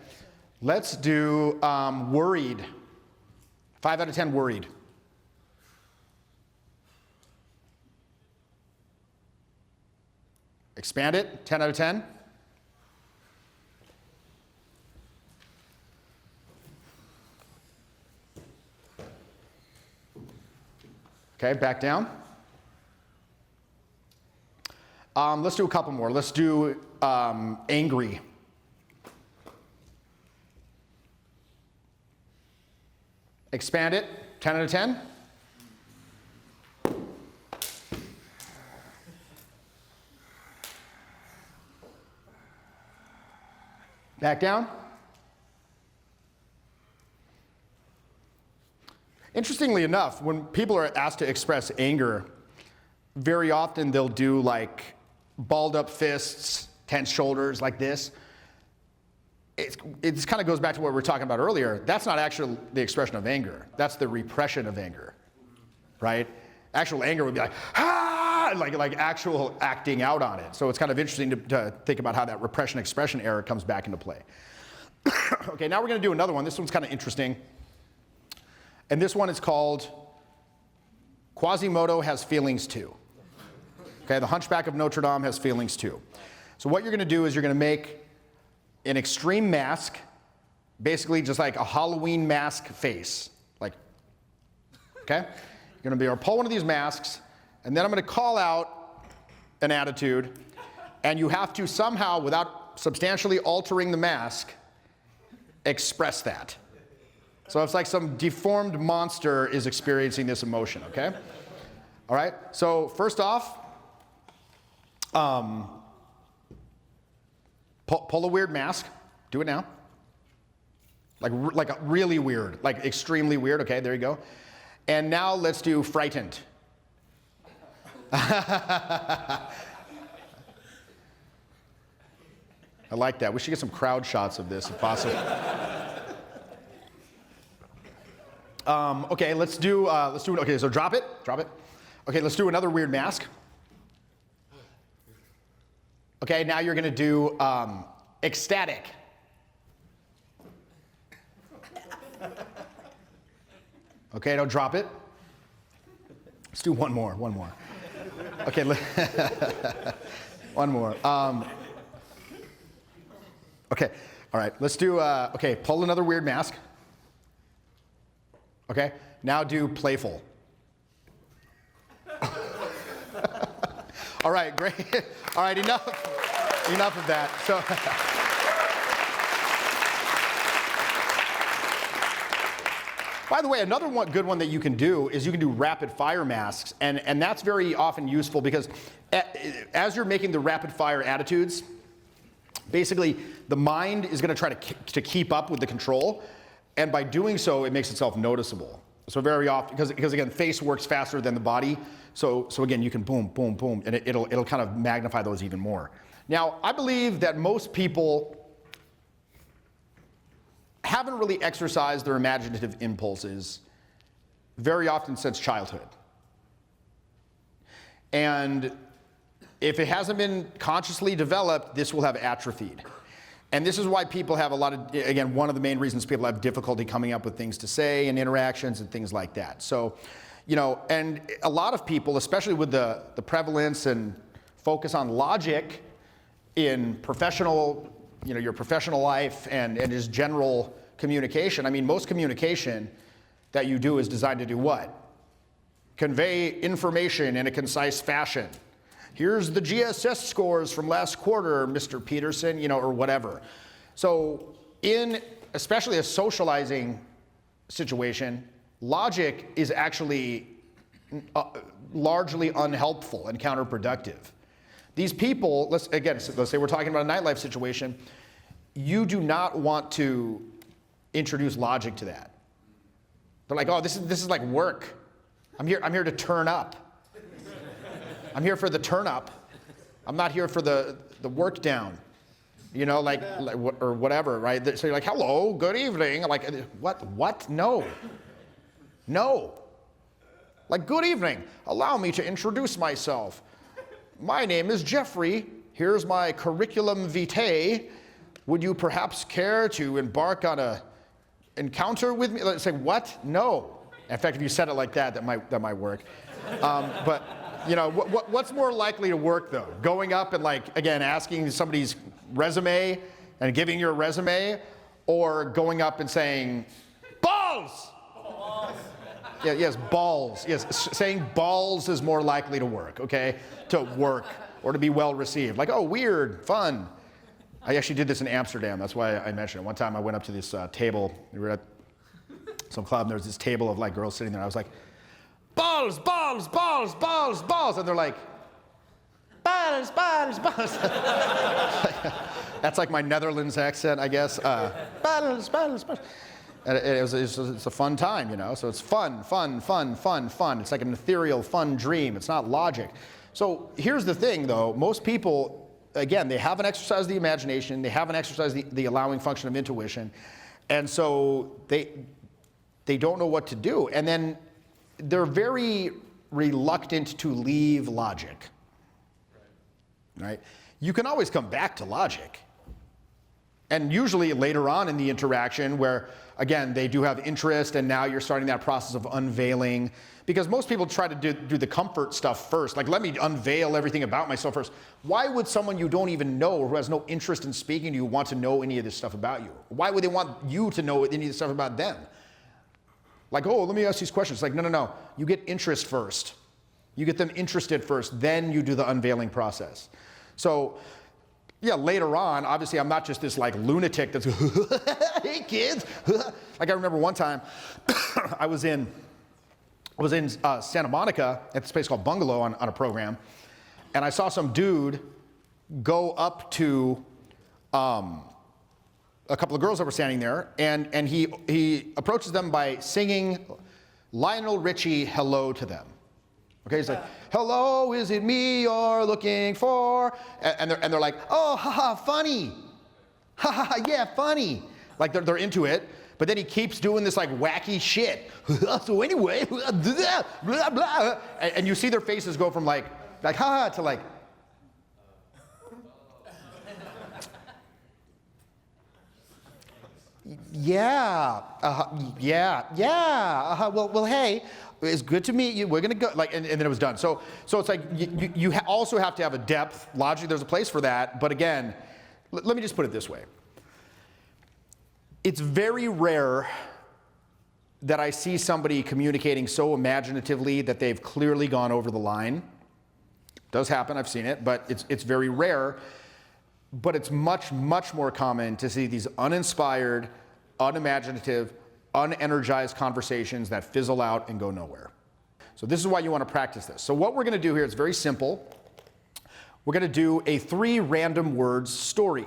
Speaker 1: let's do worried. 5 out of 10 worried. Expand it, 10 out of 10. Okay, back down. Let's do a couple more. Let's do angry. Expand it, 10 out of 10. Back down. Interestingly enough, when people are asked to express anger, very often they'll do like balled up fists, tense shoulders like this. It kind of goes back to what we were talking about earlier. That's not actually the expression of anger. That's the repression of anger, right? Actual anger would be like, ah, like actual acting out on it. So it's kind of interesting to think about how that repression expression error comes back into play. Okay, now we're going to do another one. This one's kind of interesting. And this one is called Quasimodo Has Feelings Too. Okay, the Hunchback of Notre Dame has feelings too. So what you're going to do is you're going to make an extreme mask, basically just like a Halloween mask face. Like, okay? You're going to pull one of these masks, and then I'm going to call out an attitude, and you have to somehow, without substantially altering the mask, express that. So it's like some deformed monster is experiencing this emotion, okay? All right, so first off, pull a weird mask. Do it now. Like a really weird, like extremely weird. Okay, there you go. And now let's do frightened. I like that. We should get some crowd shots of this if possible. Okay, let's do. Okay, so drop it. Okay, let's do another weird mask. Okay, now you're going to do ecstatic. Okay, don't drop it. Let's do one more. Okay, one more. Okay, all right, let's do, okay, pull another weird mask. Okay, now do playful. All right, great. All right, enough of that. So, by the way, another good one that you can do is you can do rapid fire masks, and that's very often useful because as you're making the rapid fire attitudes, basically the mind is going to try to keep up with the control, and by doing so, it makes itself noticeable. So very often, because again, face works faster than the body. So again, you can boom, boom, boom, and it'll kind of magnify those even more. Now, I believe that most people haven't really exercised their imaginative impulses very often since childhood. And if it hasn't been consciously developed, this will have atrophied. And this is why people have a lot of, again, one of the main reasons people have difficulty coming up with things to say and interactions and things like that. So, and a lot of people, especially with the prevalence and focus on logic in professional, your professional life and just general communication. I mean, most communication that you do is designed to do what? Convey information in a concise fashion. Here's the GSS scores from last quarter, Mr. Peterson, or whatever. So in especially a socializing situation, logic is actually largely unhelpful and counterproductive. These people, let's say we're talking about a nightlife situation, you do not want to introduce logic to that. They're like, oh, this is like work. I'm here to turn up. I'm here for the turn up. I'm not here for the work down, or whatever, right? So you're like, hello, good evening. I'm like, what? No. Like, good evening. Allow me to introduce myself. My name is Jeffrey. Here's my curriculum vitae. Would you perhaps care to embark on a encounter with me? Let's say, what? No. In fact, if you said it like that, that might work. But what's more likely to work though? Going up and again, asking somebody's resume and giving your resume, or going up and saying, balls! Yeah, yes, balls. Yes, saying balls is more likely to work, okay? To work or to be well received. Like, oh, weird, fun. I actually did this in Amsterdam. That's why I mentioned it. One time I went up to this table. We were at some club, and there was this table of girls sitting there. I was like, balls, balls, balls, balls, balls. And they're like, balls, balls, balls. That's like my Netherlands accent, I guess. Balls, balls, balls. And it's a fun time, So it's fun, fun, fun, fun, fun. It's like an ethereal, fun dream. It's not logic. So here's the thing, though. Most people, again, they haven't exercised the imagination. They haven't exercised the allowing function of intuition. And so they don't know what to do. And then they're very reluctant to leave logic. Right? You can always come back to logic. And usually later on in the interaction where, again, they do have interest and now you're starting that process of unveiling. Because most people try to do the comfort stuff first. Like, let me unveil everything about myself first. Why would someone you don't even know or who has no interest in speaking to you want to know any of this stuff about you? Why would they want you to know any of this stuff about them? Like, oh, let me ask these questions. Like, no. You get interest first. You get them interested first, then you do the unveiling process. So, yeah, later on, obviously I'm not just this lunatic that's, hey kids. Like I remember one time, I was in Santa Monica at this place called Bungalow on a program, and I saw some dude go up to a couple of girls that were standing there, and he approaches them by singing Lionel Richie Hello to them. Okay, he's like, hello, is it me you're looking for? And they're like, oh, haha, funny. Haha, yeah, funny. Like they're into it, but then he keeps doing this wacky shit. So anyway, blah, blah, blah. And you see their faces go from like haha to yeah, well, hey, it's good to meet you. We're gonna go, and then it was done. So it's like you also have to have a depth. Logically, there's a place for that. But again, let me just put it this way. It's very rare that I see somebody communicating so imaginatively that they've clearly gone over the line. It does happen, I've seen it, but it's very rare. But it's much, much more common to see these uninspired, unimaginative, unenergized conversations that fizzle out and go nowhere. So this is why you want to practice this. So what we're going to do here is very simple. We're going to do a 3 random words story.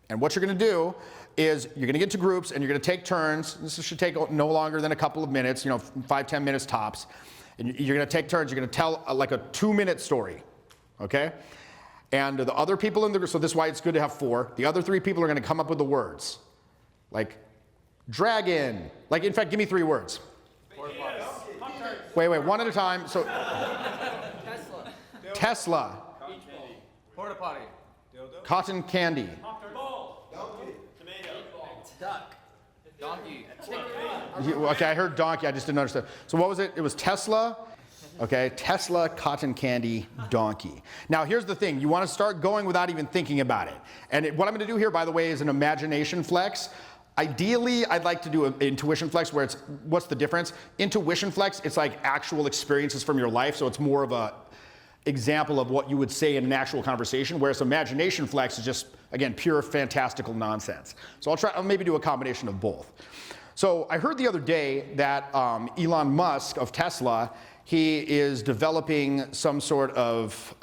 Speaker 1: And what you're going to do is you're going to get into groups and you're going to take turns. This should take no longer than a couple of minutes, 5-10 minutes tops. And you're going to take turns. You're going to tell a 2-minute story, okay? And the other people in the group, so this is why it's good to have 4. The other 3 people are going to come up with the words. Like dragon. In fact, give me 3 words. Wait, one at a time. So Tesla.
Speaker 2: Porta potty.
Speaker 1: Cotton candy.
Speaker 3: Duck.
Speaker 2: Donkey.
Speaker 1: Okay, I heard donkey, I just didn't understand. So what was it? It was Tesla. Okay, Tesla, cotton candy, donkey. Now here's the thing, you want to start going without even thinking about it. And what I'm going to do here, by the way, is an imagination flex. Ideally, I'd like to do an intuition flex where it's, what's the difference? Intuition flex, it's like actual experiences from your life, so it's more of a example of what you would say in an actual conversation, whereas imagination flex is just, again, pure fantastical nonsense. So I'll maybe do a combination of both. So I heard the other day that Elon Musk of Tesla, he is developing some sort of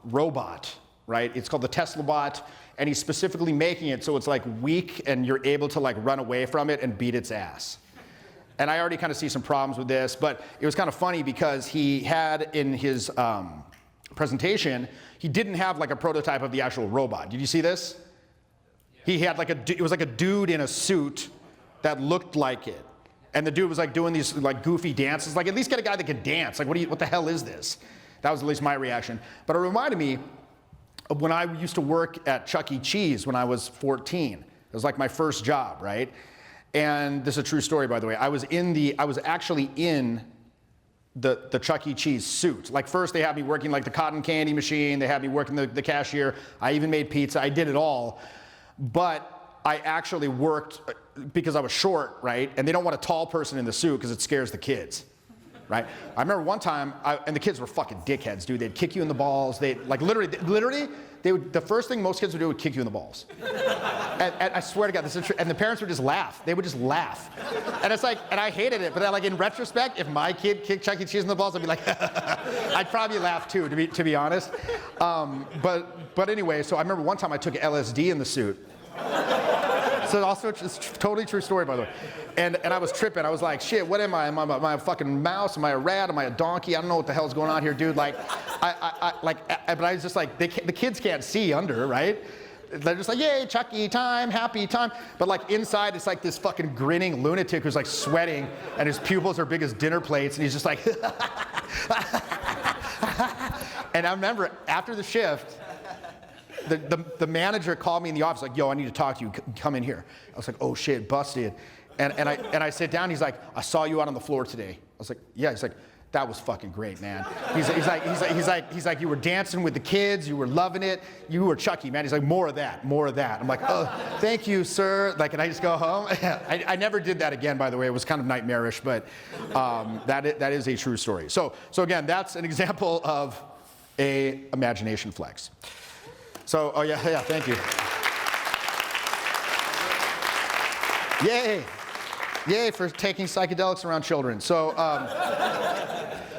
Speaker 1: robot, right? It's called the Tesla bot, and he's specifically making it so it's like weak and you're able to like run away from it and beat its ass. And I already kind of see some problems with this, but it was kind of funny because he had in his presentation, he didn't have like a prototype of the actual robot. Did you see this? He had like it was like a dude in a suit that looked like it. And the dude was like doing these like goofy dances. Like, at least get a guy that can dance. Like, what the hell is this? That was at least my reaction. But it reminded me of when I used to work at Chuck E. Cheese when I was 14. It was like my first job, right? And this is a true story, by the way. I was actually in the Chuck E. Cheese suit. Like, first they had me working like the cotton candy machine. They had me working the cashier. I even made pizza. I did it all. But I actually worked because I was short, right? And they don't want a tall person in the suit because it scares the kids, right? I remember one time, and the kids were fucking dickheads, dude. They'd kick you in the balls. They like literally, the first thing most kids would do would kick you in the balls. And I swear to God, this is true. And the parents would just laugh. They would just laugh. And it's like, and I hated it. But then, like, in retrospect, if my kid kicked Chuck E. Cheese in the balls, I'd be like, I'd probably laugh too, to be honest. But anyway, so I remember one time I took LSD in the suit. So also, it's a totally true story, by the way. And I was tripping. I was like, shit, what am I? Am I a fucking mouse? Am I a rat? Am I a donkey? I don't know what the hell's going on here, dude. Like, but I was just like, the kids can't see under, right? They're just like, yay, Chucky time, happy time. But like inside, it's like this fucking grinning lunatic who's like sweating, and his pupils are big as dinner plates, and he's just like, and I remember after the shift, the manager called me in the office like, yo, I need to talk to you, come in here. I was like, oh shit, busted. And I sit down, he's like, I saw you out on the floor today. I was like, yeah. He's like, that was fucking great, man. He's like, you were dancing with the kids, you were loving it, you were Chucky, man. He's like, more of that. I'm like, oh, thank you, sir. Like, and I just go home. I never did that again, by the way. It was kind of nightmarish, but that is a true story. So again, that's an example of a imagination flex. So, oh yeah, thank you. Yay for taking psychedelics around children. So,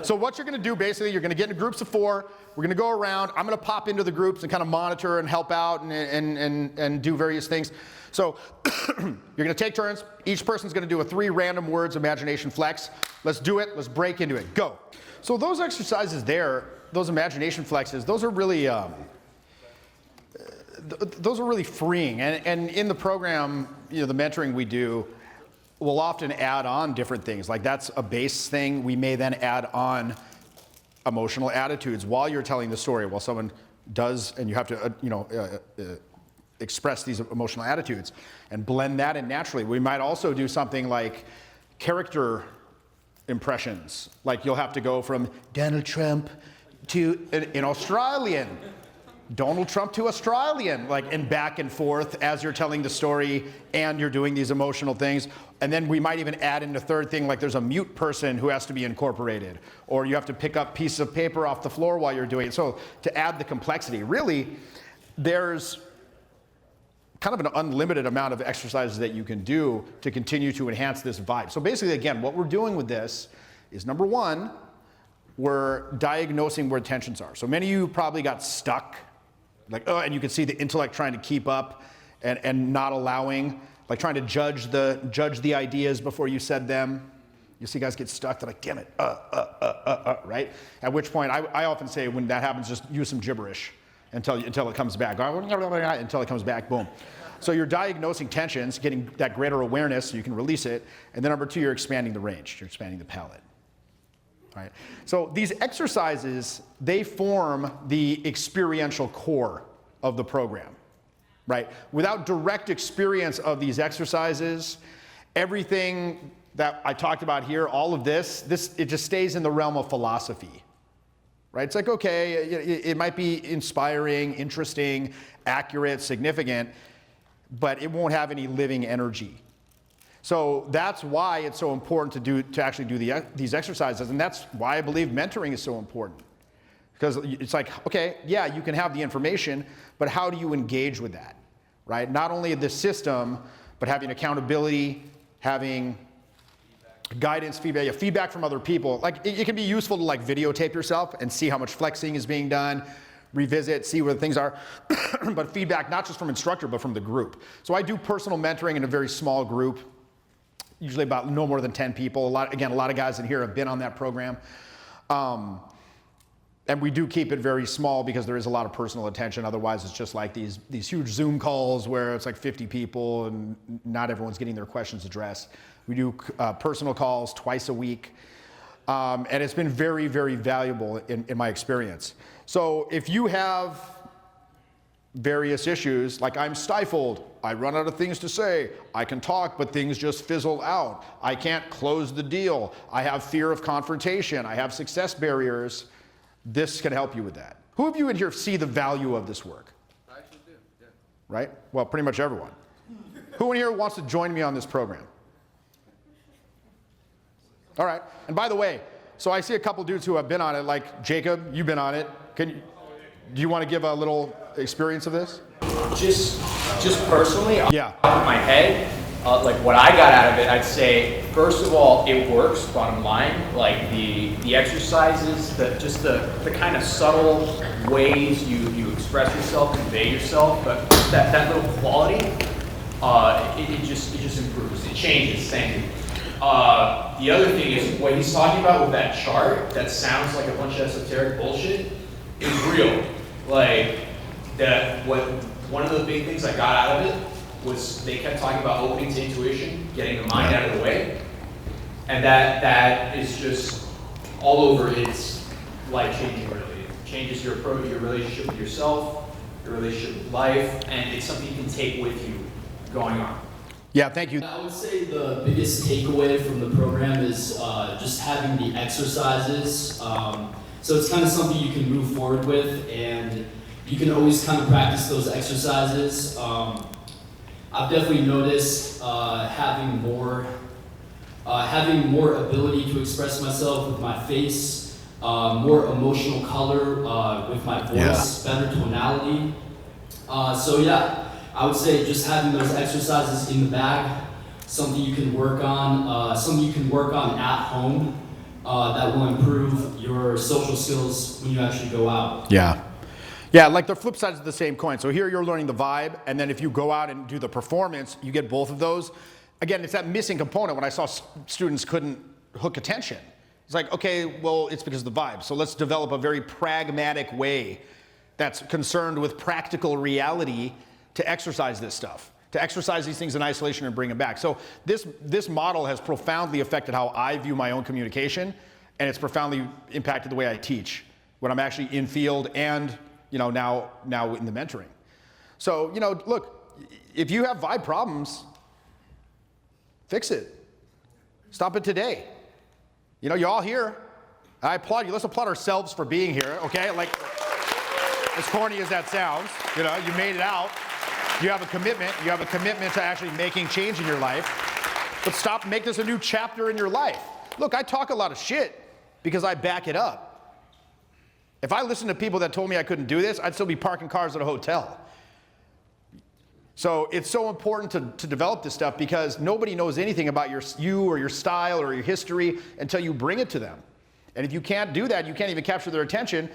Speaker 1: so what you're gonna do basically, you're gonna get into groups of 4. We're gonna go around. I'm gonna pop into the groups and kind of monitor and help out and do various things. So you're gonna take turns. Each person's gonna do a 3 random words imagination flex. Let's do it, let's break into it, go. So those exercises there, those imagination flexes, those are really freeing. And in the program, the mentoring we do, we'll often add on different things. Like, that's a base thing. We may then add on emotional attitudes while you're telling the story, while someone does, and you have to, express these emotional attitudes and blend that in naturally. We might also do something like character impressions. Like, you'll have to go from Donald Trump to an Australian. Donald Trump to Australian, like, and back and forth as you're telling the story and you're doing these emotional things. And then we might even add in a third thing, like there's a mute person who has to be incorporated, or you have to pick up pieces of paper off the floor while you're doing it. So to add the complexity, really, there's kind of an unlimited amount of exercises that you can do to continue to enhance this vibe. So basically, again, what we're doing with this is, number 1, we're diagnosing where tensions are. So many of you probably got stuck, like, oh, and you can see the intellect trying to keep up and not allowing, like trying to judge the ideas before you said them. You see guys get stuck, they're like, damn it, right? At which point, I often say when that happens, just use some gibberish until it comes back. Until it comes back, boom. So you're diagnosing tensions, getting that greater awareness so you can release it. And then number 2, you're expanding the range. You're expanding the palette. Right. So these exercises, they form the experiential core of the program, right? Without direct experience of these exercises, everything that I talked about here, all of this, it just stays in the realm of philosophy, right? It's like, okay, it might be inspiring, interesting, accurate, significant, but it won't have any living energy. So that's why it's so important to actually do these exercises, and that's why I believe mentoring is so important. Because it's like, okay, yeah, you can have the information, but how do you engage with that, right? Not only the system, but having accountability, having guidance, feedback from other people. Like it can be useful to like videotape yourself and see how much flexing is being done, revisit, see where the things are, but feedback not just from instructor, but from the group. So I do personal mentoring in a very small group, usually about no more than 10 people. A lot of guys in here have been on that program. And we do keep it very small because there is a lot of personal attention. Otherwise, it's just like these huge Zoom calls where it's like 50 people and not everyone's getting their questions addressed. We do personal calls twice a week. And it's been very, very valuable in my experience. So if you have various issues, like I'm stifled, I run out of things to say, I can talk, but things just fizzle out, I can't close the deal, I have fear of confrontation, I have success barriers, this can help you with that. Who of you in here see the value of this work?
Speaker 2: I actually do, yeah.
Speaker 1: Right? Well, pretty much everyone. Who in here wants to join me on this program? All right, and by the way, so I see a couple dudes who have been on it, like Jacob, you've been on it. Do you want to give a little experience of this?
Speaker 4: Just personally,
Speaker 1: Yeah.
Speaker 4: off of my head, like what I got out of it, I'd say, first of all, it works, bottom line. Like the exercises, the kind of subtle ways you express yourself, convey yourself, but that little quality, it just improves, it changes, thank you. The other thing is, what he's talking about with that chart, that sounds like a bunch of esoteric bullshit, is real. Like, one of the big things I got out of it was they kept talking about opening to intuition, getting the mind out of the way. And that is just all over. It's life-changing, really. It changes your approach, your relationship with yourself, your relationship with life, and it's something you can take with you going on.
Speaker 1: Yeah, thank you.
Speaker 5: I would say the biggest takeaway from the program is just having the exercises. So it's kind of something you can move forward with, and you can always kind of practice those exercises. I've definitely noticed having more ability to express myself with my face, more emotional color with my voice, better tonality. So yeah. I would say just having those exercises in the bag, something you can work on, something you can work on at home that will improve your social skills when you actually go out.
Speaker 1: Yeah. Yeah, like the flip sides of the same coin. So here you're learning the vibe, and then if you go out and do the performance, you get both of those. Again, it's that missing component when I saw students couldn't hook attention. It's like, okay, well, it's because of the vibe. So let's develop a very pragmatic way that's concerned with practical reality to exercise this stuff, to exercise these things in isolation and bring them back. So this model has profoundly affected how I view my own communication, and it's profoundly impacted the way I teach when I'm actually in field and now in the mentoring. So look, if you have vibe problems, fix it. Stop it today. You're all here. I applaud you. Let's applaud ourselves for being here. Okay, like as corny as that sounds, you made it out. You have a commitment. You have a commitment to actually making change in your life. But make this a new chapter in your life. Look, I talk a lot of shit because I back it up. If I listened to people that told me I couldn't do this, I'd still be parking cars at a hotel. So it's so important to develop this stuff because nobody knows anything about you or your style or your history until you bring it to them. And if you can't do that, you can't even capture their attention,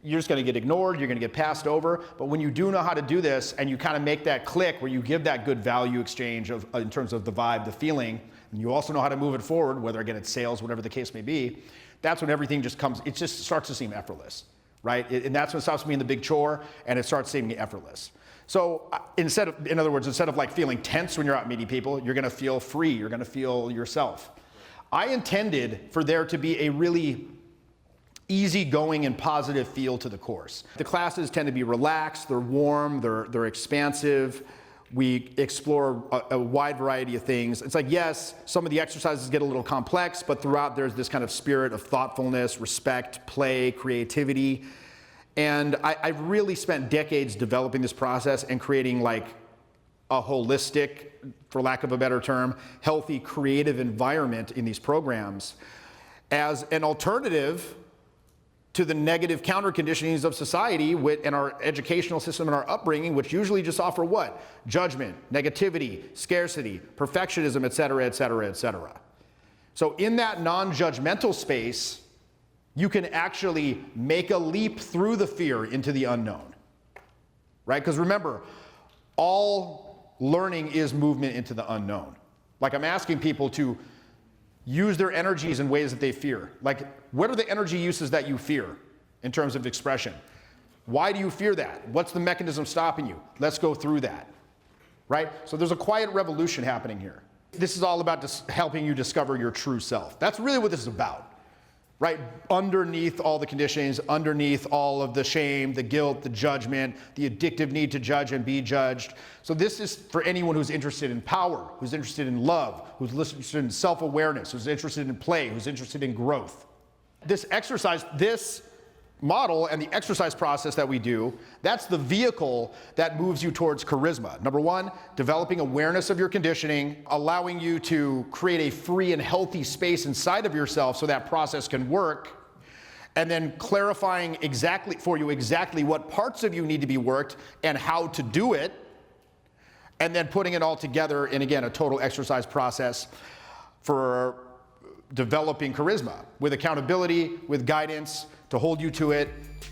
Speaker 1: you're just going to get ignored, you're going to get passed over. But when you do know how to do this and you kind of make that click where you give that good value exchange in terms of the vibe, the feeling, and you also know how to move it forward, whether again it's sales, whatever the case may be, that's when everything it just starts to seem effortless, right? And that's when it stops being the big chore and it starts seeming effortless. So instead of like feeling tense when you're out meeting people, you're going to feel free, you're going to feel yourself. I intended for there to be a really easygoing and positive feel to the course. The classes tend to be relaxed, they're warm, they're expansive. We explore a wide variety of things. It's like, yes, some of the exercises get a little complex, but throughout there's this kind of spirit of thoughtfulness, respect, play, creativity. And I've really spent decades developing this process and creating like a holistic, for lack of a better term, healthy, creative environment in these programs as an alternative to the negative counter conditionings of society and our educational system and our upbringing, which usually just offer what? Judgment, negativity, scarcity, perfectionism, et cetera, et cetera, et cetera. So in that non-judgmental space, you can actually make a leap through the fear into the unknown, right? Because remember, all learning is movement into the unknown. Like I'm asking people to use their energies in ways that they fear. Like, what are the energy uses that you fear in terms of expression? Why do you fear that? What's the mechanism stopping you? Let's go through that, right? So there's a quiet revolution happening here. This is all about just helping you discover your true self. That's really what this is about, right? Underneath all the conditionings, underneath all of the shame, the guilt, the judgment, the addictive need to judge and be judged. So this is for anyone who's interested in power, who's interested in love, who's interested in self-awareness, who's interested in play, who's interested in growth. This exercise, this model and the exercise process that we do, that's the vehicle that moves you towards charisma. Number one, developing awareness of your conditioning, allowing you to create a free and healthy space inside of yourself so that process can work, and then clarifying for you exactly what parts of you need to be worked and how to do it, and then putting it all together in, again, a total exercise process for developing charisma with accountability, with guidance to hold you to it,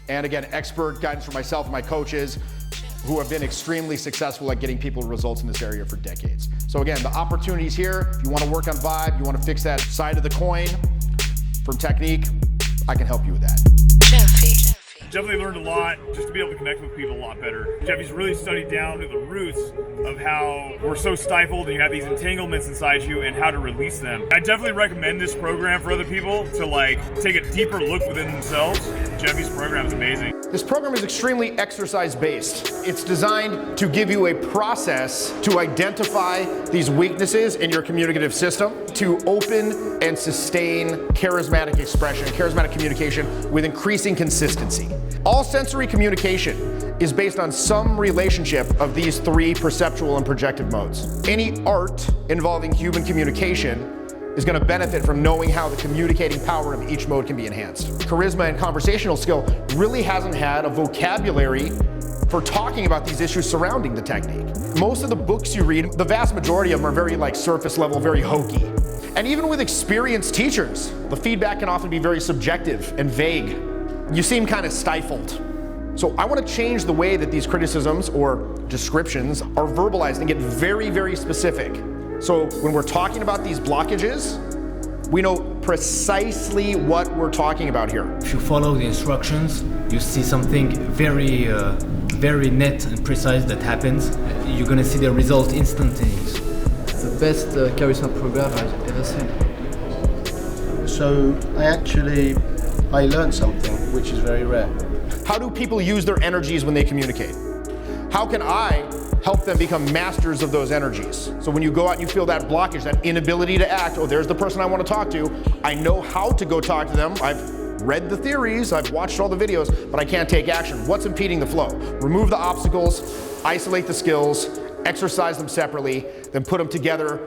Speaker 1: and again, expert guidance from myself and my coaches who have been extremely successful at getting people results in this area for decades. So again, the opportunity's here. If you want to work on vibe, you want to fix that side of the coin from technique, I can help you with that.
Speaker 6: Definitely learned a lot just to be able to connect with people a lot better. Jeffy's really studied down to the roots of how we're so stifled and you have these entanglements inside you and how to release them. I definitely recommend this program for other people to like take a deeper look within themselves. Jeffy's program is amazing.
Speaker 1: This program is extremely exercise-based. It's designed to give you a process to identify these weaknesses in your communicative system, to open and sustain charismatic expression, charismatic communication with increasing consistency. All sensory communication is based on some relationship of these three perceptual and projective modes. Any art involving human communication is going to benefit from knowing how the communicating power of each mode can be enhanced. Charisma and conversational skill really hasn't had a vocabulary for talking about these issues surrounding the technique. Most of the books you read, the vast majority of them are very like surface level, very hokey. And even with experienced teachers, the feedback can often be very subjective and vague. You seem kind of stifled. So I want to change the way that these criticisms or descriptions are verbalized and get very, very specific. So when we're talking about these blockages, we know precisely what we're talking about here.
Speaker 3: If you follow the instructions, you see something very, very net and precise that happens. You're gonna see the result instantaneous.
Speaker 7: It's the best charisma program I've ever seen.
Speaker 8: So I learned something which is very rare.
Speaker 1: How do people use their energies when they communicate? How can I help them become masters of those energies? So when you go out and you feel that blockage, that inability to act, oh, there's the person I want to talk to, I know how to go talk to them. I've read the theories, I've watched all the videos, but I can't take action. What's impeding the flow? Remove the obstacles, isolate the skills, exercise them separately, then put them together,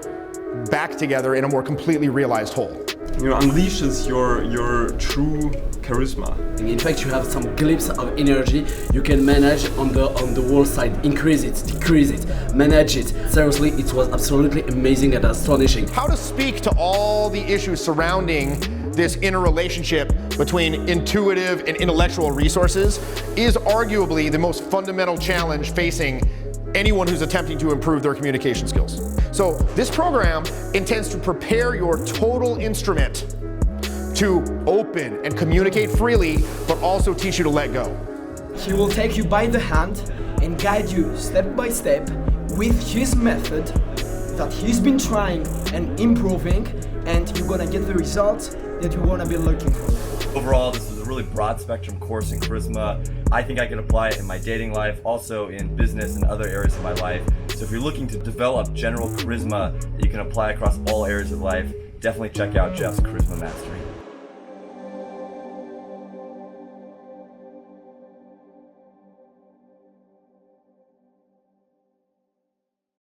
Speaker 1: back together in a more completely realized whole.
Speaker 2: You know, unleashes your true charisma.
Speaker 7: In fact, you have some glimpse of energy you can manage on the wall side. Increase it, decrease it, manage it. Seriously, it was absolutely amazing and astonishing.
Speaker 1: How to speak to all the issues surrounding this interrelationship between intuitive and intellectual resources is arguably the most fundamental challenge facing anyone who's attempting to improve their communication skills. So this program intends to prepare your total instrument to open and communicate freely, but also teach you to let go.
Speaker 9: He will take you by the hand and guide you step by step with his method that he's been trying and improving, and you're gonna get the results that you wanna be looking for.
Speaker 6: Overall, this is a
Speaker 10: really broad spectrum course in charisma. I think I can apply it in my dating life, also in business and other areas of my life. So if you're looking to develop general charisma that you can apply across all areas of life, definitely check out Jeff's Charisma Mastery.